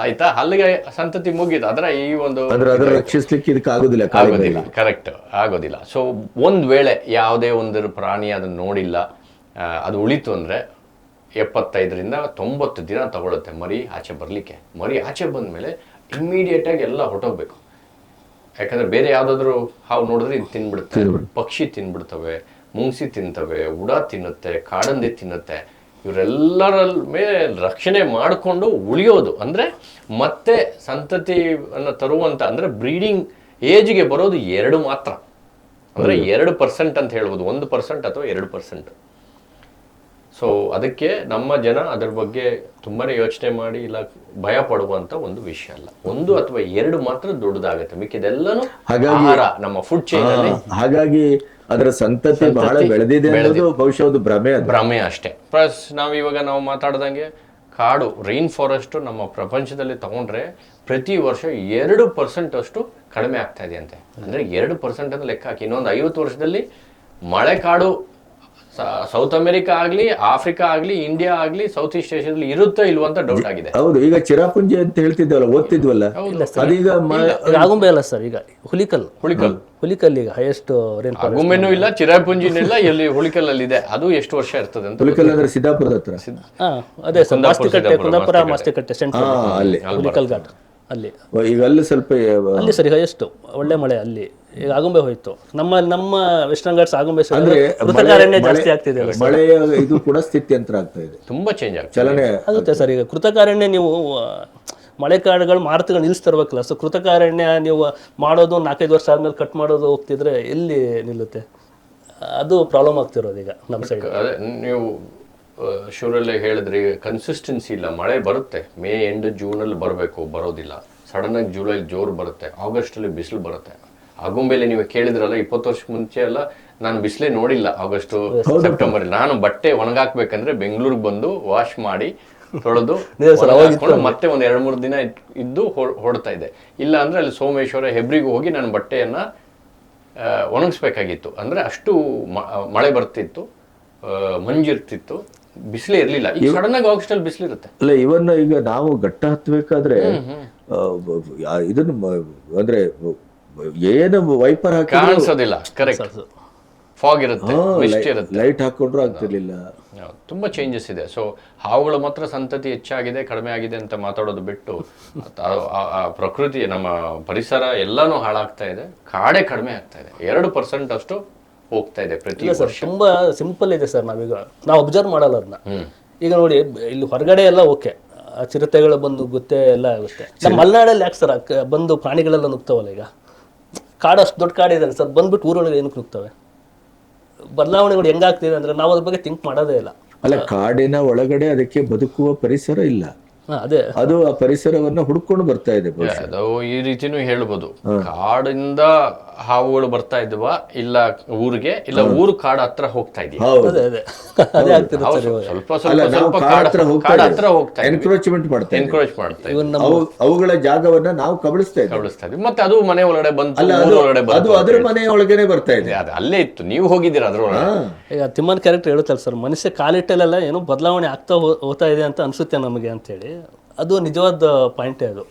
ಆಯ್ತಾ, ಅಲ್ಲಿಗೆ ಸಂತತಿ ಮುಗಿದು. ಅದರ ಈ ಒಂದು ರಕ್ಷಿಸ್ಲಿಕ್ಕೆ ಆಗೋದಿಲ್ಲ, ಕರೆಕ್ಟ್ ಆಗೋದಿಲ್ಲ. ಸೊ ಒಂದ್ ವೇಳೆ ಯಾವುದೇ ಒಂದು ಪ್ರಾಣಿ ಅದನ್ನ ನೋಡಿಲ್ಲ, ಅದು ಉಳಿತು ಅಂದ್ರೆ 75ರಿಂದ 90 ದಿನ ತಗೊಳುತ್ತೆ ಮರಿ ಆಚೆ ಬರ್ಲಿಕ್ಕೆ. ಮರಿ ಆಚೆ ಬಂದ್ಮೇಲೆ ಇಮ್ಮಿಡಿಯೇಟ್ ಆಗಿ ಎಲ್ಲ ಹೊರಟೋಗ್ಬೇಕು. ಯಾಕಂದ್ರೆ ಬೇರೆ ಯಾವ್ದಾದ್ರು ಹಾವು ನೋಡಿದ್ರೆ ಇದು ತಿನ್ಬಿಡುತ್ತೆ, ಪಕ್ಷಿ ತಿನ್ಬಿಡ್ತವೆ, ಮುಂಗ್ಸಿ ತಿಂತವೆ, ಉಡ ತಿನ್ನುತ್ತೆ, ಕಾಡಂದಿ ತಿನ್ನುತ್ತೆ. ಇವರೆಲ್ಲರ ಮೇಲೆ ರಕ್ಷಣೆ ಮಾಡಿಕೊಂಡು ಉಳಿಯೋದು ಅಂದ್ರೆ ಮತ್ತೆ ಸಂತತಿಯನ್ನು ತರುವಂತ ಅಂದ್ರೆ ಬ್ರೀಡಿಂಗ್ ಏಜ್ಗೆ ಬರೋದು 2 ಮಾತ್ರ. ಅಂದ್ರೆ 2% ಅಂತ ಹೇಳ್ಬೋದು, 1% ಅಥವಾ 2%. ಸೊ ಅದಕ್ಕೆ ನಮ್ಮ ಜನ ಅದ್ರ ಬಗ್ಗೆ ತುಂಬಾನೇ ಯೋಚನೆ ಮಾಡಿ ಇಲ್ಲ ಭಯ ಪಡುವಂತ ಒಂದು ವಿಷಯ ಅಲ್ಲ. 1 ಅಥವಾ 2 ಮಾತ್ರ ದೊಡ್ಡದಾಗತ್ತೆ, ಮಿಕ್ಕಿದೆಲ್ಲನೂ ಆಹಾರ ನಮ್ಮ ಫುಡ್ ಚೈನ್ ಅಲ್ಲಿ. ಹಾಗಾಗಿ ಅದರ ಸಂತತಿ ಬಹಳ ಬೆಳೆದಿದೆ ಅನ್ನೋದು ಬಹುಶಃ ಒಂದು ಭ್ರಮೆ ಅಷ್ಟೇ. ಪ್ಲಸ್ ನಾವು ಮಾತಾಡ್ದಂಗೆ ಕಾಡು ರೈನ್ ಫಾರೆಸ್ಟ್ ನಮ್ಮ ಪ್ರಪಂಚದಲ್ಲಿ ತಗೊಂಡ್ರೆ ಪ್ರತಿ ವರ್ಷ 2% ಅಷ್ಟು ಕಡಿಮೆ ಆಗ್ತಾ ಇದೆ ಅಂತೆ. ಅಂದ್ರೆ 2% ಅಂತ ಲೆಕ್ಕ ಹಾಕಿ ಇನ್ನೊಂದು 50 ವರ್ಷದಲ್ಲಿ ಮಳೆ ಕಾಡು ಸೌತ್ ಅಮೆರಿಕಾ ಆಗ್ಲಿ, ಆಫ್ರಿಕಾ ಆಗ್ಲಿ, ಇಂಡಿಯಾ ಆಗ್ಲಿ, ಸೌತ್ ಈಸ್ಟ್ ಏಷ್ಯಾದಲ್ಲಿ ಇರುತ್ತೋ ಇಲ್ವೋ ಅಂತ ಡೌಟ್ ಆಗಿದೆ. ಹೌದು, ಈಗ ಚಿರಾಪುಂಜಿ ಅಂತ ಹೇಳ್ತಿದ್ವಲ್ಲ, ಓದ್ತಿದ್ವಲ್ಲ, ಅದೀಗ ಆಗುಂಬೆ ಅಲ್ಲ ಸರ್, ಈಗ ಹುಲಿಕಲ್ ಈಗ ಹೈಯೆಸ್ಟ್. ಆಗುಂಬೆನೂ ಇಲ್ಲ, ಚಿರಾಪುಂಜಿನೂ ಇಲ್ಲ, ಎಲ್ಲಿ ಹುಲಿಕಲ್ಲಲ್ಲಿ ಇದೆ. ಅದು ಎಷ್ಟು ವರ್ಷ ಇರ್ತದೆ ಅಂತ. ಹುಲಿಕಲ್ ಅಂದ್ರೆ ಸಿದ್ದಾಪುರದ ಹತ್ರ. ಅದೇ ಸರ್, ಕುಂದಾಪುರ ಮಾಸ್ತಿಕಟ್ಟೆ ಸೆಂಟ್ರಲ್ ಹುಲಿಕಲ್ ಘಾಟ್ ಅಲ್ಲಿ. ಈಗ ಅಲ್ಲಿ ಸ್ವಲ್ಪ ಅಲ್ಲಿ ಸರಿ ಹೈಯೆಸ್ಟ್ ಒಳ್ಳೆ ಮಳೆ ಅಲ್ಲಿ. ಈಗ ಆಗುಂಬೆ ಹೋಯ್ತು, ನಮ್ಮ ವೆಸ್ಟರ್ನ್ ಘಾಟ್ಸ್ ಆಗುಂಬೆ ಕೃತಕಾರಣ್ಯ ಜಾಸ್ತಿ ಆಗ್ತಿದೆ. ಮಳೆಯ ಇದು ಕೂಡ ಸ್ಥಿತ್ಯಂತರ ಆಗ್ತಾ ಇದೆ, ತುಂಬಾ ಚೇಂಜ್ ಆಗ್ತದೆ, ಚಲನೆ ಆಗುತ್ತೆ ಸರ್. ಈಗ ಕೃತಕಾರಣ್ಯ ನೀವು ಮಳೆ ಕಾಡುಗಳು ಮಾರುತಗಳು ನಿಲ್ಲಿಸ್ತಿರ್ಬೇಕಲ್ಲ. ಸೊ ಕೃತಕಾರಣ್ಯ ನೀವು ಮಾಡೋದು 4-5 ವರ್ಷ ಆದ್ಮೇಲೆ ಕಟ್ ಮಾಡೋದು ಹೋಗ್ತಿದ್ರೆ ಎಲ್ಲಿ ನಿಲ್ಲುತ್ತೆ? ಅದು ಪ್ರಾಬ್ಲಮ್ ಆಗ್ತಿರೋದು ಈಗ ನಮ್ಮ ಸೈಡ್. ನೀವು ಶೂರಲ್ಲೇ ಹೇಳಿದ್ರಿ, ಕನ್ಸಿಸ್ಟೆನ್ಸಿ ಇಲ್ಲ. ಮಳೆ ಬರುತ್ತೆ, ಮೇ ಎಂಡ್ ಜೂನಲ್ಲಿ ಬರಬೇಕು, ಬರೋದಿಲ್ಲ. ಸಡನ್ ಆಗಿ ಜುಲೈ ಜೋರು ಬರುತ್ತೆ, ಆಗಸ್ಟಲ್ಲಿ ಬಿಸಿಲು ಬರುತ್ತೆ. ಆಗುಂಬೆಲೆ ನೀವು ಕೇಳಿದ್ರಲ್ಲ 20 ವರ್ಷಕ್ಕೆ ಮುಂಚೆ ಎಲ್ಲ ನಾನು ಬಿಸಿಲೇ ನೋಡಿಲ್ಲ. ಆಗಸ್ಟ್ ಸೆಪ್ಟೆಂಬರ್ ನಾನು ಬಟ್ಟೆ ಒಣಗಾಕ್ಬೇಕಂದ್ರೆ ಬೆಂಗಳೂರಿಗೆ ಬಂದು ವಾಶ್ ಮಾಡಿ ತೊಳೆದು ನಿಜ ಸರ್, ಅವಾಗ ಇತ್ತು ಹಾಕೊಂಡು ಮತ್ತೆ ಒಂದು 2-3 ದಿನ ಇದ್ದು ಹೊಡ್ತಾ ಇದ್ದೆ. ಇಲ್ಲ ಅಂದ್ರೆ ಅಲ್ಲಿ ಸೋಮೇಶ್ವರ ಹೆಬ್ರಿಗೂ ಹೋಗಿ ನಾನು ಬಟ್ಟೆಯನ್ನ ಒಣಗಿಸ್ಬೇಕಾಗಿತ್ತು. ಅಂದ್ರೆ ಅಷ್ಟು ಮಳೆ ಬರ್ತಿತ್ತು, ಮಂಜಿರ್ತಿತ್ತು, ಬಿಸಿಲೇ ಇರ್ಲಿಲ್ಲ. ಈಗ ಸಡನ್ ಆಗಿ ಆಗಸ್ಟ್ ಅಲ್ಲಿ ಬಿಸಿಲಿರುತ್ತೆ. ಅಲ್ಲ, ಇವನ್ನ ಈಗ ನಾವು ಘಟ್ಟ ಹತ್ಬೇಕಾದ್ರೆ ಇದನ್ನು ಅಂದ್ರೆ ಏನು ವೈಪರ್ ಹಾಕಿ ಕಾಣಿಸೋದಿಲ್ಲ. ಕರೆಕ್ಟ್. ಫಾಗ್ ಇರುತ್ತೆ, ಮಿಸ್ಟ್ ಇರುತ್ತೆ, ಲೈಟ್ ಹಾಕೊಂಡ್ರು ಆಗ್ತಿರ್ಲಿಲ್ಲ. ತುಂಬಾ ಚೇಂಜಸ್ ಇದೆ. ಸೊ ಹಾವುಗಳ ಮಾತ್ರ ಸಂತತಿ ಹೆಚ್ಚಾಗಿದೆ, ಕಡಿಮೆ ಆಗಿದೆ ಅಂತ ಮಾತಾಡೋದು ಬಿಟ್ಟು ಆ ಪ್ರಕೃತಿ, ನಮ್ಮ ಪರಿಸರ ಎಲ್ಲಾನು ಹಾಳಾಗ್ತಾ ಇದೆ, ಕಾಡೇ ಕಡಿಮೆ ಆಗ್ತಾ ಇದೆ. 2% ಅಷ್ಟು ಹೋಗ್ತಾ ಇದೆ ಪ್ರತಿ ವರ್ಷ. ತುಂಬಾ ಸಿಂಪಲ್ ಇದೆ ಸರ್. ನಾವು ಅಬ್ಸರ್ವ್ ಮಾಡಲ್ಲ ಅದನ್ನ. ಈಗ ನೋಡಿ, ಇಲ್ಲಿ ಹೊರಗಡೆ ಎಲ್ಲ ಓಕೆ, ಚಿರತೆಗಳು ಬಂದು ಗುತ್ತೆ ಎಲ್ಲ ಆಗುತ್ತೆ. ನಮ್ಮ ಮಲೆನಾಡಲ್ಲಿ ಯಾಕೆ ಸರ್ ಬಂದು ಪ್ರಾಣಿಗಳೆಲ್ಲ ನುಗ್ತಾವಲ್ಲ? ಈಗ ಕಾಡು ಅಷ್ಟು ದೊಡ್ಡ ಕಾಡಿದೆ ಸರ್, ಬಂದ್ಬಿಟ್ಟು ಊರೊಳಗೆ ಏನಕ್ಕೆ ನುಗ್ತವೆ? ಬದಲಾವಣೆಗಳು ಹೆಂಗಾಗ್ತಿದೆ ಅಂದ್ರೆ ನಾವು ಅದ್ರ ಬಗ್ಗೆ ಥಿಂಕ್ ಮಾಡೋದೇ ಇಲ್ಲ. ಅಲ್ಲ, ಕಾಡಿನ ಒಳಗಡೆ ಅದಕ್ಕೆ ಬದುಕುವ ಪರಿಸರ ಇಲ್ಲ. ಅದೇ ಅದು ಆ ಪರಿಸರವನ್ನ ಹುಡ್ಕೊಂಡು ಬರ್ತಾ ಇದೆ. ಅದು ಈ ರೀತಿನೂ ಹೇಳ್ಬೋದು. ಕಾಡಿಂದ ಹಾವುಗಳು ಬರ್ತಾ ಇದ್ವಾ, ಇಲ್ಲ ಊರಿಗೆ, ಇಲ್ಲ ಊರು ಕಾಡ ಹತ್ರ ಹೋಗ್ತಾ ಇದೆಯಾ? ಅದೇ ಅದೇ ಅದೇ ಆಗ್ತಿದೆ ಸರ್. ಸ್ವಲ್ಪ ಸ್ವಲ್ಪ ಕಾಡ ಹತ್ರ ಹೋಗ್ತಾ ಎನ್ಕ್ರೋಚ್ಮೆಂಟ್ ಮಾಡ್ತಾ ಇದೆ. ಎನ್ಕರೇಜ್ ಮಾಡ್ತಾ ಇದೆ. ಅವುಗಳ ಜಾಗವನ್ನ ನಾವು ಕಬಳಿಸ್ತಾ ಇದ್ವಿ. ಮತ್ತೆ ಅದು ಮನೆ ಒಳಗಡೆ ಬಂತು, ಅದು ಅದರ ಮನೆ ಒಳಗೇನೆ ಬರ್ತಾ ಇದೆ. ಅದು ಅಲ್ಲೇ ಇತ್ತು, ನೀವು ಹೋಗಿದ್ದೀರಾ ಅದ್ರೊಳಗೆ. ಈಗ ತಿಮ್ಮನ್ ಕ್ಯಾರೆಕ್ಟರ್ ಹೇಳುತ್ತಲ್ಲ ಸರ್, ಮನುಷ್ಯ ಕಾಲಿಟ್ಟಲೆಲ್ಲ ಏನೋ ಬದಲಾವಣೆ ಆಗ್ತಾ ಹೋಗ್ತಾ ಇದೆ ಅಂತ ಅನ್ಸುತ್ತೆ ನಮಗೆ ಅಂತೇಳಿ. ಅದು ನಿಜವಾದ ಪಾಯಿಂಟೇ. ಅದು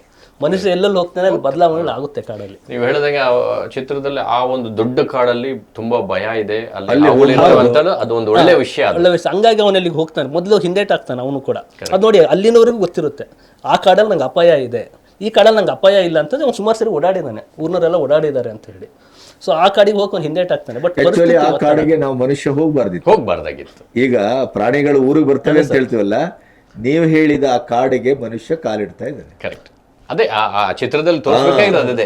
ಮನುಷ್ಯ ಎಲ್ಲೆಲ್ಲಿ ಹೋಗ್ತಾನೆ ಅಲ್ಲಿ ಬದಲಾವಣೆಗಳು ಆಗುತ್ತೆ ಕಾಡಲ್ಲಿ. ನೀವು ಹೇಳಿದಂಗೆ ಆ ಚಿತ್ರದಲ್ಲಿ ಆ ಒಂದು ದೊಡ್ಡ ಕಾಡಲ್ಲಿ ತುಂಬಾ ಭಯ ಇದೆ, ಅಲ್ಲಿ ಅದು ಒಂದು ಒಳ್ಳೆ ವಿಷಯ. ಒಳ್ಳೆ ವಿಷಯ. ಹಂಗಾಗಿ ಅವನಲ್ಲಿ ಹೋಗ್ತಾನೆ, ಮೊದಲು ಹಿಂದೇಟ್ ಆಗ್ತಾನೆ ಅವನು ಕೂಡ. ಅದು ನೋಡಿ, ಅಲ್ಲಿನವರೆಗೂ ಗೊತ್ತಿರುತ್ತೆ ಆ ಕಾಡಲ್ಲಿ ನಂಗೆ ಅಪಾಯ ಇದೆ, ಈ ಕಾಡಲ್ಲಿ ನಂಗೆ ಅಪಾಯ ಇಲ್ಲ ಅಂತ ಅವ್ನು ಸುಮಾರು ಸರಿ ಓಡಾಡಿದ್ದಾನೆ, ಊರ್ನವರೆಲ್ಲ ಓಡಾಡಿದ್ದಾರೆ ಅಂತ ಹೇಳಿ. ಸೊ ಆ ಕಾಡಿಗೆ ಹೋಗಿ ಹಿಂದೇಟ್ ಆಗ್ತಾನೆ. ಬಟ್ ಆ ಕಾಡಿಗೆ ನಾವು ಮನುಷ್ಯ ಹೋಗ್ಬಾರ್ದಾಗಿತ್ತು. ಈಗ ಪ್ರಾಣಿಗಳು ಊರಿಗೆ ಬರ್ತವೆ ಅಂತ ಹೇಳ್ತೀವಲ್ಲ, ನೀವು ಹೇಳಿದ ಆ ಕಾಡಿಗೆ ಮನುಷ್ಯ ಕಾಲಿಡ್ತಾ ಇದ್ದಾನೆ. ಕರೆಕ್ಟ್. ಅದೇ ಆ ಚಿತ್ರದಲ್ಲಿ ತೋರಿಸ್ಬೇಕಾಗಿರೋದು ಅದೇ.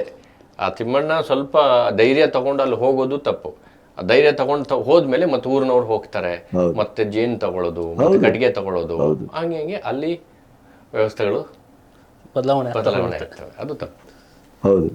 ಆ ತಿಮ್ಮಣ್ಣ ಸ್ವಲ್ಪ ಧೈರ್ಯ ತಗೊಂಡು ಅಲ್ಲಿ ಹೋಗೋದು ತಪ್ಪು. ಆ ಧೈರ್ಯ ತಗೊಂಡು ಹೋದ್ಮೇಲೆ ಮತ್ತೆ ಊರಿನವ್ರು ಹೋಗ್ತಾರೆ, ಮತ್ತೆ ಜೇನ್ ತಗೊಳ್ಳೋದು, ಮತ್ತೆ ಕಟ್ಟಿಗೆ ತಗೊಳ್ಳೋದು, ಹಂಗೆ ಅಲ್ಲಿ ವ್ಯವಸ್ಥೆಗಳು ಬದಲಾವಣೆ ಆಗ್ತವೆ. ಅದು ತಪ್ಪು. ಹೌದು.